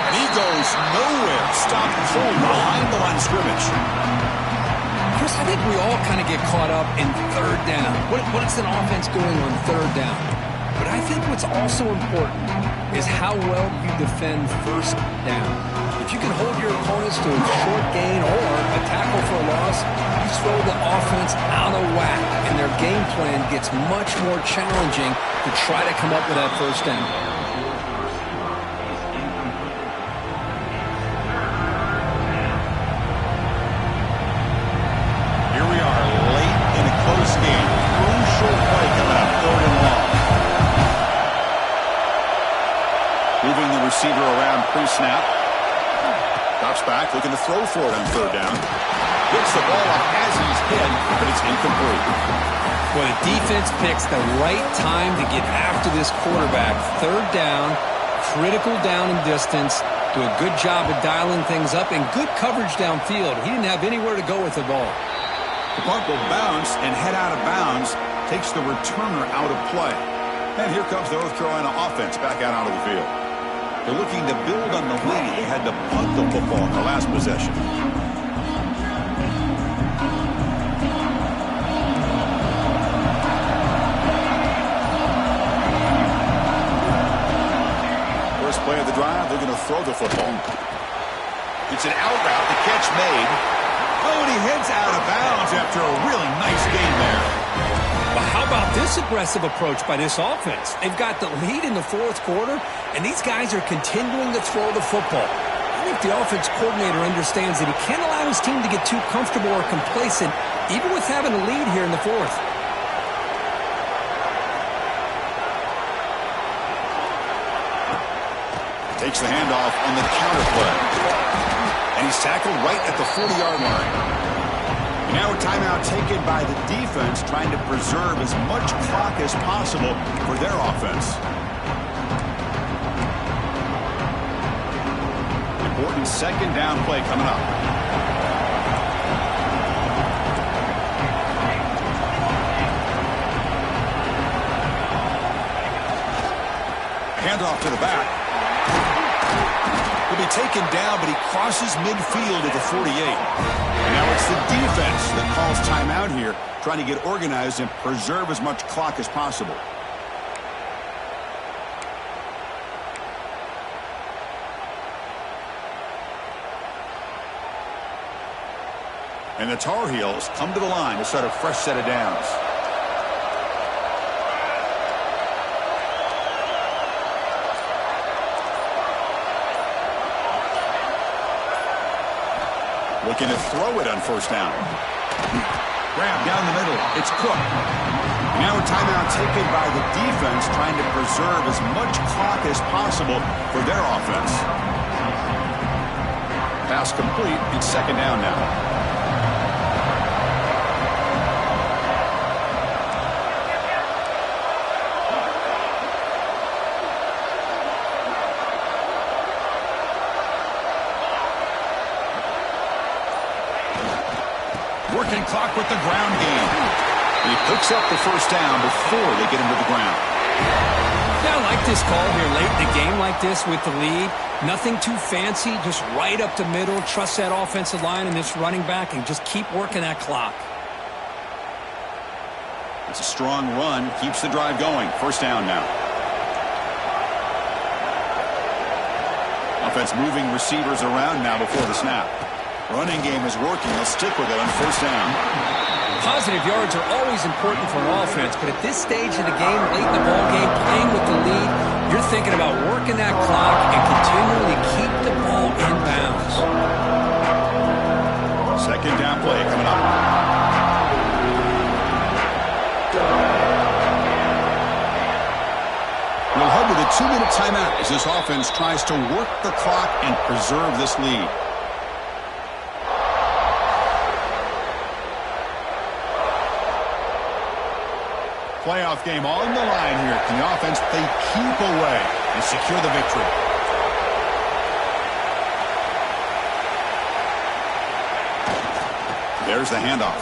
S1: And he goes nowhere. Stop cold behind the line of scrimmage.
S2: Chris, I think we all kind of get caught up in third down. What is an offense doing on third down? But I think what's also important is how well you defend first down. If you can hold your opponents to a short gain or a tackle for a loss, you throw the offense out of whack, and their game plan gets much more challenging to try to come up with that first down.
S1: Here we are, late in a close game. Crucial play coming up, 3rd and long. Moving the receiver around pre-snap. Drops back, looking to throw for it on 3rd down. Gets the ball up as he's hit, but it's incomplete.
S2: Well, the defense picks the right time to get after this quarterback. 3rd down, critical down and distance. Do a good job of dialing things up and good coverage downfield. He didn't have anywhere to go with the ball.
S1: The punt will bounce and head out of bounds. Takes the returner out of play. And here comes the North Carolina offense back out onto the field. They're looking to build on the lead. They had to punt the football in their last possession. First play of the drive, they're going to throw the football. It's an out route, the catch made. Oh, and he heads out of bounds after a really nice game there.
S2: But how about this aggressive approach by this offense? They've got the lead in the 4th quarter, and these guys are continuing to throw the football. I think the offense coordinator understands that he can't allow his team to get too comfortable or complacent, even with having a lead here in the 4th.
S1: Takes the handoff on the counter play. And he's tackled right at the 40-yard line. Now a timeout taken by the defense, trying to preserve as much clock as possible for their offense. Important 2nd down play coming up. Handoff to the back. He'll be taken down, but he crosses midfield at the 48. Now it's the defense that calls timeout here, trying to get organized and preserve as much clock as possible. And the Tar Heels come to the line to start a fresh set of downs. Looking to throw it on first down. Grab down the middle. It's Cook. Now a timeout taken by the defense, trying to preserve as much clock as possible for their offense. Pass complete. It's 2nd down now. working clock with the ground game. He picks up the first down before they get him to the ground.
S4: Yeah, I like this call here late in the game like this with the lead. Nothing too fancy, just right up the middle. Trust that offensive line and this running back and just keep working that clock.
S1: It's a strong run, keeps the drive going. First down now. Offense moving receivers around now before the snap. Running game is working. They'll stick with it on first down.
S4: Positive yards are always important for an offense, but at this stage of the game, late in the ball game, playing with the lead, you're thinking about working that clock and continuing to keep the ball in bounds.
S1: Second down play coming up. We'll head with a 2-minute timeout as this offense tries to work the clock and preserve this lead. Playoff game on the line here. Can the offense they keep away and secure the victory? There's the handoff.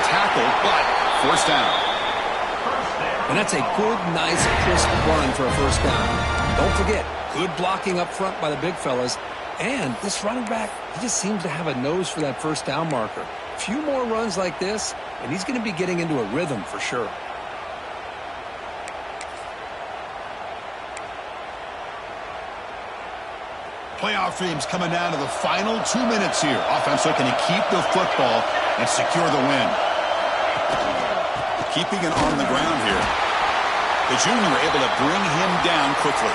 S1: Tackle, but first down.
S2: And that's a good, nice, crisp run for a first down. Don't forget, good blocking up front by the big fellas. And this running back, he just seems to have a nose for that first down marker. A few more runs like this, and he's going to be getting into a rhythm for sure.
S1: Playoff dreams coming down to the final 2 minutes here. Offense looking to keep the football and secure the win. Keeping it on the ground here. The junior able to bring him down quickly.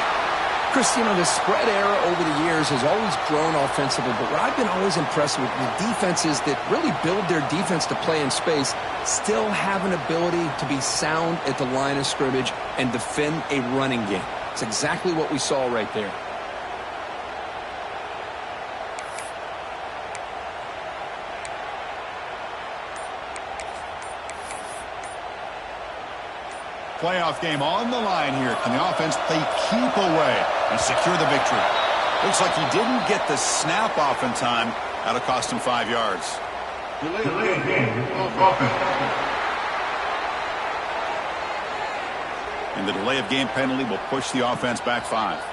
S2: Chris, you know, the spread era over the years has always grown offensively, but what I've been always impressed with the defenses that really build their defense to play in space still have an ability to be sound at the line of scrimmage and defend a running game. It's exactly what we saw right there.
S1: Playoff game on the line here. Can the offense they keep away and secure the victory? Looks like he didn't get the snap off in time. That'll cost him 5 yards.
S3: Delay game of offense.
S1: And the delay of game penalty will push the offense back 5.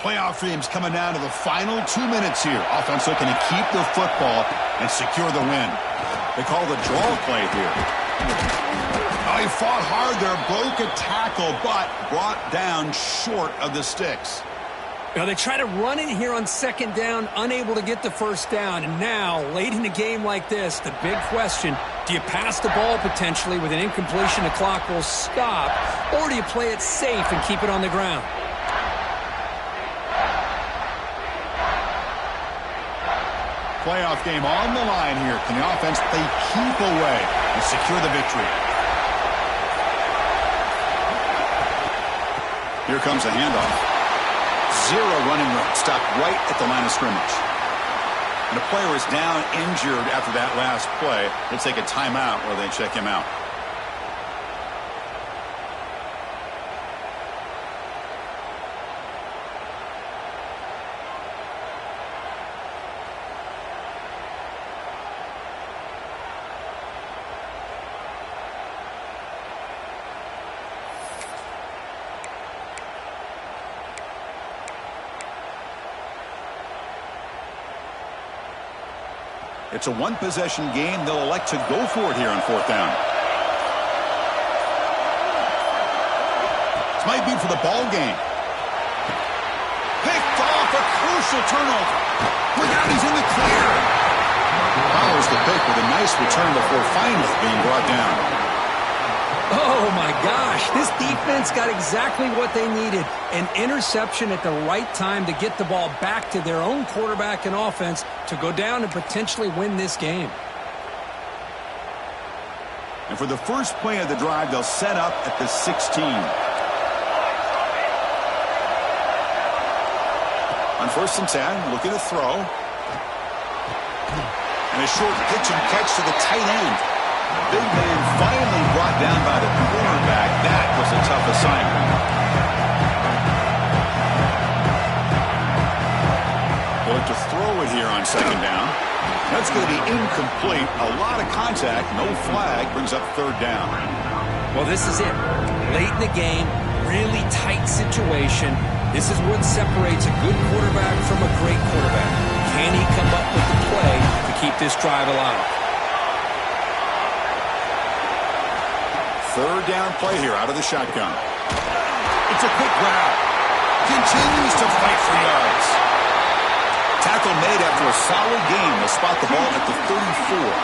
S1: Playoff dreams coming down to the final 2 minutes here. Offense looking to keep the football and secure the win. They call the draw play here. Oh, he fought hard there, broke a tackle, but brought down short of the sticks.
S4: Now they try to run it here on second down, unable to get the first down. And now, late in a game like this, the big question, do you pass the ball potentially with an incompletion, the clock will stop, or do you play it safe and keep it on the ground?
S1: Playoff game on the line here. Can the offense they keep away and secure the victory? Here comes a handoff. Zero running room. Stopped right at the line of scrimmage. And the player is down injured after that last play. They'll take a timeout where they check him out. It's a one-possession game. They'll elect to go for it here on fourth down. This might be for the ball game. Picked off, a crucial turnover. Look out, he's in the clear. Follows the pick with a nice return before finally being brought down.
S4: Oh, my gosh. This defense got exactly what they needed. An interception at the right time to get the ball back to their own quarterback and offense to go down and potentially win this game.
S1: And for the first play of the drive, they'll set up at the 16. On 1st and 10, looking to throw. And a short pitch and catch to the tight end. Big man finally brought down by the cornerback. That was a tough assignment. They'll look to throw it here on second down. That's going to be incomplete. A lot of contact. No flag. Brings up third down.
S2: Well, this is it. Late in the game, really tight situation. This is what separates a good quarterback from a great quarterback. Can he come up with the play to keep this drive alive?
S1: Third down play here out of the shotgun. It's a quick grab. Continues to fight for yards. Tackle made after a solid game. They'll spot the ball at the 34.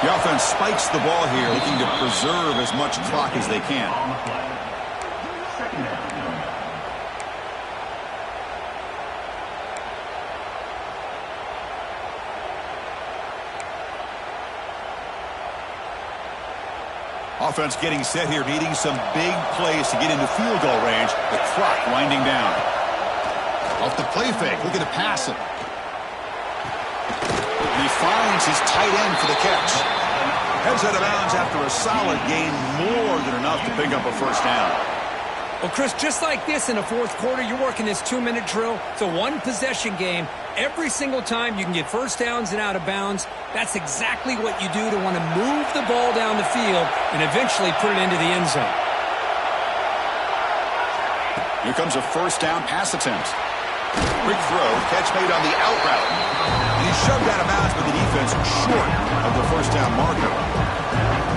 S1: The offense spikes the ball here, looking to preserve as much clock as they can. Offense getting set here, needing some big plays to get into field goal range. The clock winding down. Off the play fake, looking to pass it. And he finds his tight end for the catch. Heads out of bounds after a solid gain, more than enough to pick up a first down.
S4: Well, Chris, just like this in the fourth quarter, you're working this 2-minute drill. It's a one-possession game. Every single time you can get first downs and out of bounds, that's exactly what you do to want to move the ball down the field and eventually put it into the end zone.
S1: Here comes a first down pass attempt. Quick throw, catch made on the out route. And he's shoved out of bounds by the defense short of the first down marker.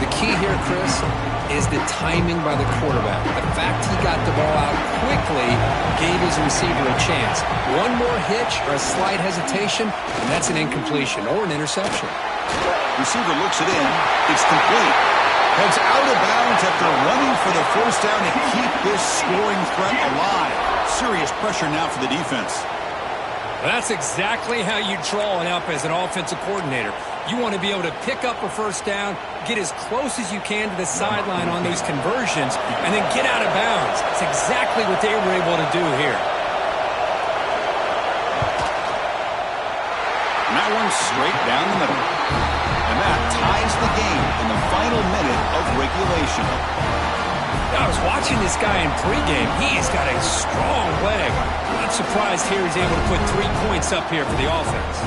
S2: The key here, Chris, is the timing by the quarterback. The fact he got the ball out quickly gave his receiver a chance. One more hitch or a slight hesitation, and that's an incompletion or an interception.
S1: Receiver looks it in. It's complete. Heads out of bounds after running for the first down to keep this scoring threat alive. Serious pressure now for the defense.
S4: That's exactly how you draw it up as an offensive coordinator. You want to be able to pick up a first down, get as close as you can to the sideline on these conversions, and then get out of bounds. It's exactly what they were able to do here.
S1: And that one straight down the middle. And that ties the game in the final minute of regulation.
S4: I was watching this guy in pregame. He's got a strong leg. I'm not surprised here he's able to put 3 points up here for the offense.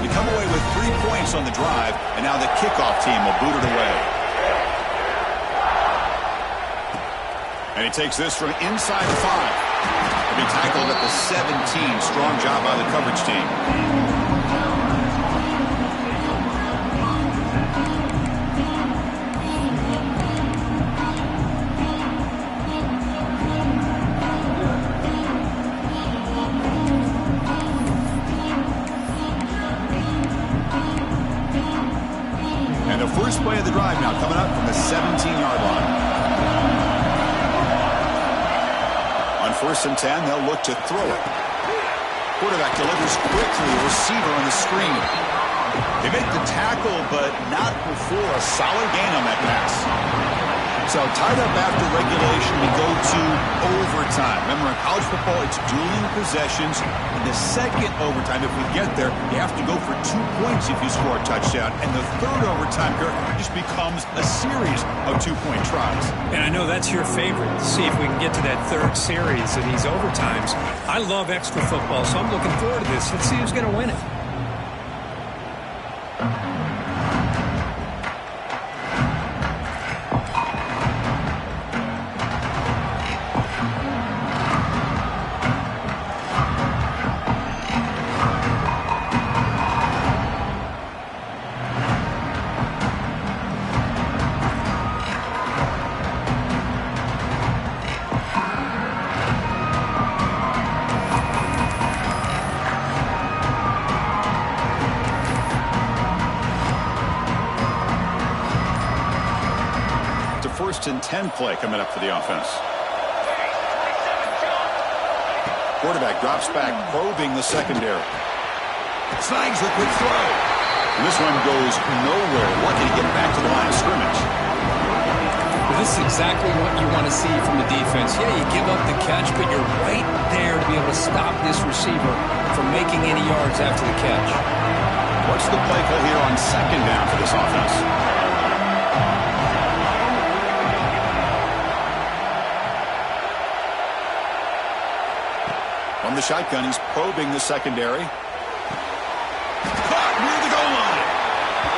S1: We come away with 3 points on the drive, and now the kickoff team will boot it away. And he takes this from inside the 5. He'll be tackled at the 17. Strong job by the coverage team. And the first play of the drive now coming up from the 17-yard line. First and 10, they'll look to throw it. Quarterback delivers quickly, receiver on the screen. They make the tackle, but not before a solid gain on that pass. So tied up after regulation, we go to overtime. Remember, in college football, it's dueling possessions. In the second overtime, if we get there, you have to go for 2 points if you score a touchdown. And the third overtime just becomes a series of 2-point tries.
S4: And I know that's your favorite, to see if we can get to that third series in these overtimes. I love extra football, so I'm looking forward to this. Let's see who's going to win it.
S1: First and 10 play coming up for the offense. Quarterback drops back, probing the secondary. Snags the quick throw. And this one goes nowhere. Lucky to get back to the line of scrimmage.
S2: This is exactly what you want to see from the defense. Yeah, you give up the catch, but you're right there to be able to stop this receiver from making any yards after the catch.
S1: What's the play call here on second down for this offense? From the shotgun, he's probing the secondary. Caught near the goal line.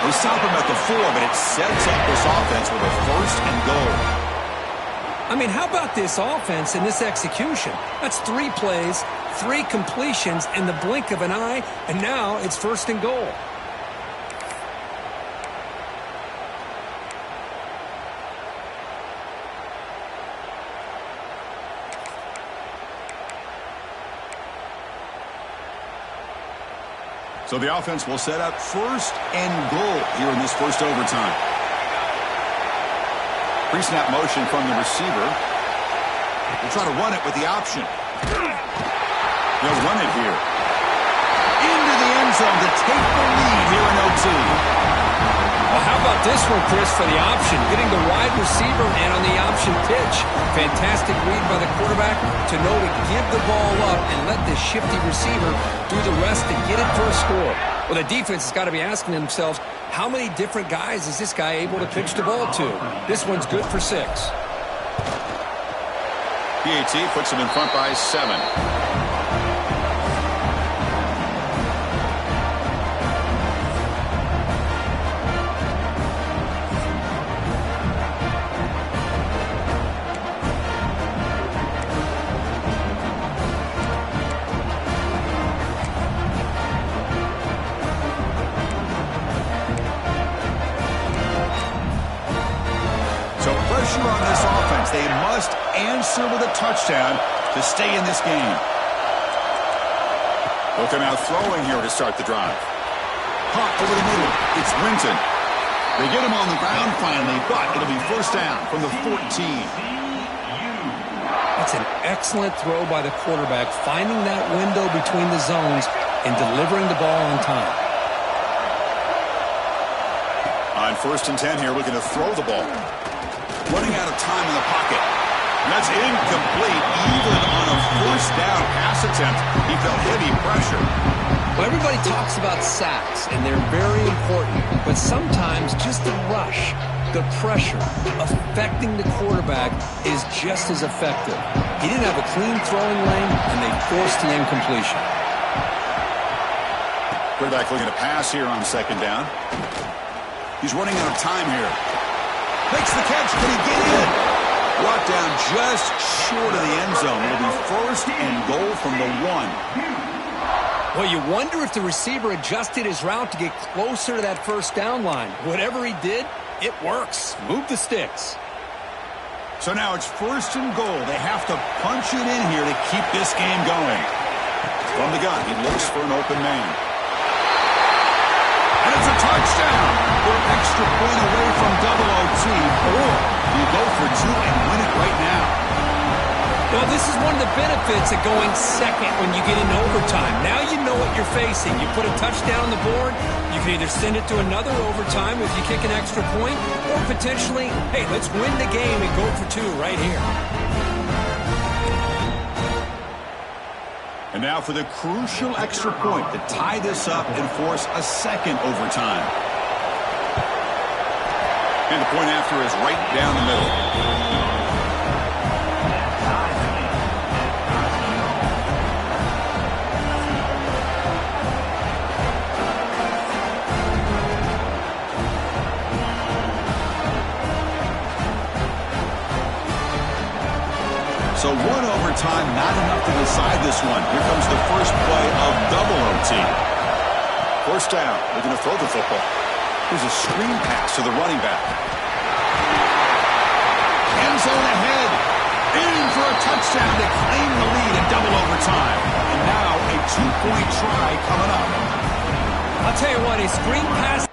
S1: They stop him at the 4, but it sets up this offense with a first and goal.
S4: I mean, how about this offense and this execution? That's 3 plays, 3 completions in the blink of an eye, and now it's first and goal.
S1: So the offense will set up first and goal here in this first overtime. Pre-snap motion from the receiver. We'll try to run it with the option. They'll run it here. Into the end zone to take the lead here in OT.
S4: Well, how about this one, Chris, for the option? Getting the wide receiver and on the option pitch. Fantastic read by the quarterback to know to give the ball up and let the shifty receiver do the rest to get it for a score. Well, the defense has got to be asking themselves, how many different guys is this guy able to pitch the ball to? This one's good for 6.
S1: PAT puts him in front by 7. On this offense, they must answer with a touchdown to stay in this game. Looking out throwing here to start the drive. Caught over the middle. It's Winton. They get him on the ground finally, but it'll be first down from the 14.
S4: That's an excellent throw by the quarterback, finding that window between the zones and delivering the ball on time.
S1: On first and 10 here, looking to throw the ball. Running out of time in the pocket. And that's incomplete. Even on a first down pass attempt, he felt heavy pressure.
S2: Well, everybody talks about sacks, and they're very important. But sometimes just the rush, the pressure, affecting the quarterback is just as effective. He didn't have a clean throwing lane, and they forced the incompletion.
S1: Quarterback looking to pass here on second down. He's running out of time here. Makes the catch. Can he get in? Brought down just short of the end zone. It'll be first and goal from the 1.
S4: Well, you wonder if the receiver adjusted his route to get closer to that first down line. Whatever he did, it works. Move the sticks.
S1: So now it's first and goal. They have to punch it in here to keep this game going. From the gun, he looks for an open man. And it's a touchdown. We're an extra point away from double OT, or we go for 2 and win it right now.
S4: Well, this is one of the benefits of going second when you get into overtime. Now you know what you're facing. You put a touchdown on the board, you can either send it to another overtime if you kick an extra point, or potentially, hey, let's win the game and go for 2 right here.
S1: And now for the crucial extra point to tie this up and force a second overtime. And the point after is right down the middle. So 1 overtime, not enough to decide this one. Here comes the first play of double OT. First down, looking to throw the football. Here's a screen pass to the running back. End zone ahead. In for a touchdown to claim the lead in double overtime. And now a 2-point try coming up.
S4: I'll tell you what, a screen pass.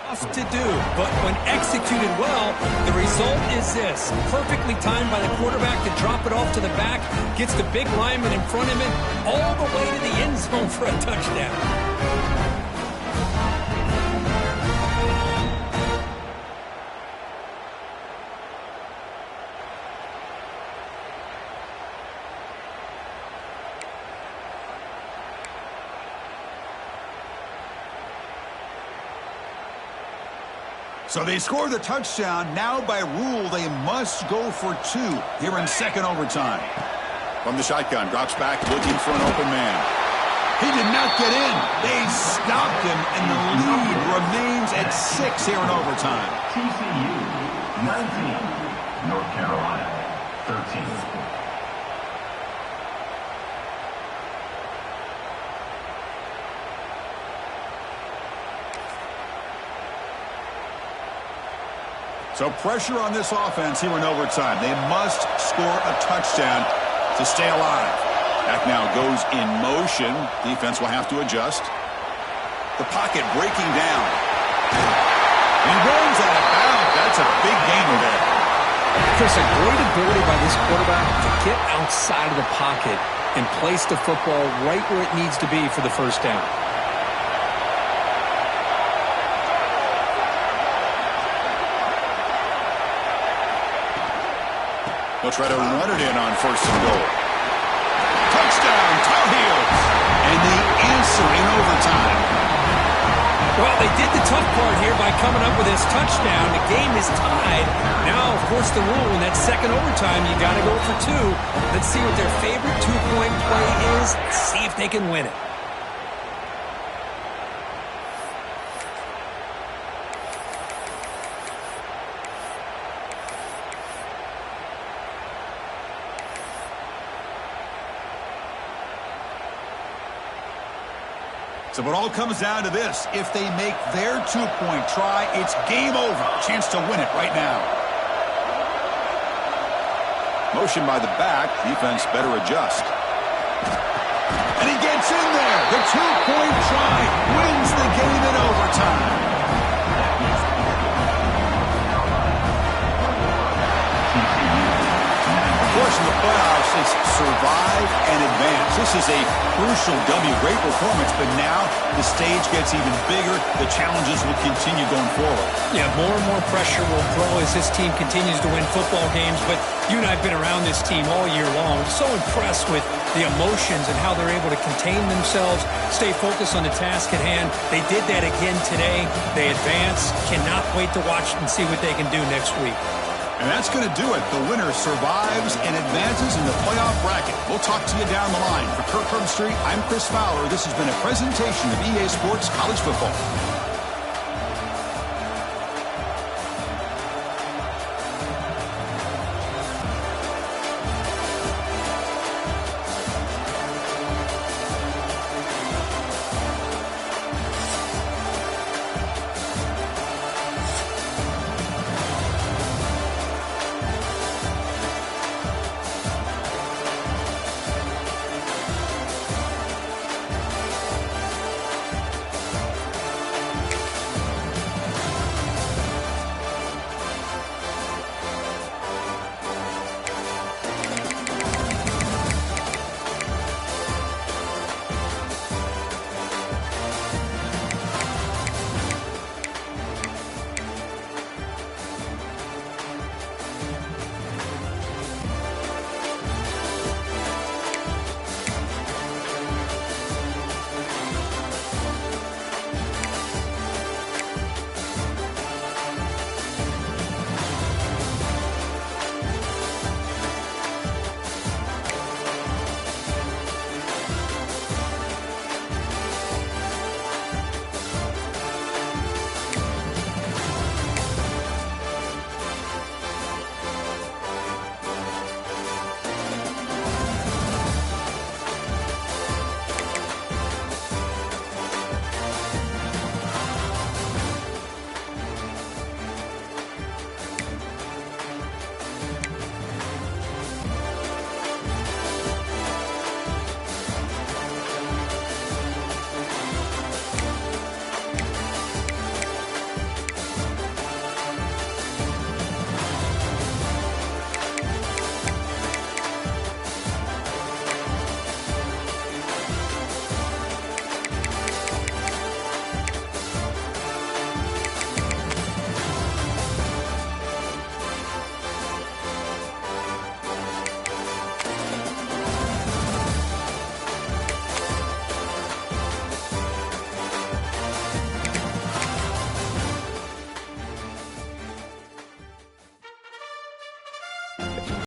S4: Tough to do, but when executed well, the result is this. Perfectly timed by the quarterback to drop it off to the back, gets the big lineman in front of him, all the way to the end zone for a touchdown.
S1: So they score the touchdown. Now by rule, they must go for 2 here in second overtime. From the shotgun, drops back looking for an open man. He did not get in. They stopped him, and the lead remains at 6 here in overtime.
S3: TCU 19, North Carolina 13.
S1: So pressure on this offense here in overtime. They must score a touchdown to stay alive. Back now goes in motion. Defense will have to adjust. The pocket breaking down. He runs out of bounds. That's a big gainer there.
S2: Chris, a great ability by this quarterback to get outside of the pocket and place the football right where it needs to be for the first down.
S1: They'll try to run it in on first and goal. Touchdown, Tar Heels. And they answer in overtime.
S4: Well, they did the tough part here by coming up with this touchdown. The game is tied. Now, of course, the rule in that second overtime, you got to go for 2. Let's see what their favorite 2-point play is. See if they can win it.
S1: So it all comes down to this. If they make their 2-point try, it's game over. Chance to win it right now. Motion by the back. Defense better adjust. And he gets in there. The 2-point try wins the game in overtime. Of course, in the playoffs, it's survive and advance. This is a crucial W. Great performance, but now the stage gets even bigger. The challenges will continue going forward.
S4: Yeah, more and more pressure will grow as this team continues to win football games, but you and I have been around this team all year long. So impressed with the emotions and how they're able to contain themselves, stay focused on the task at hand. They did that again today. They advance. Cannot wait to watch and see what they can do next week.
S1: And that's going to do it. The winner survives and advances in the playoff bracket. We'll talk to you down the line. For Kirk Herbstreit, I'm Chris Fowler. This has been a presentation of EA Sports College Football.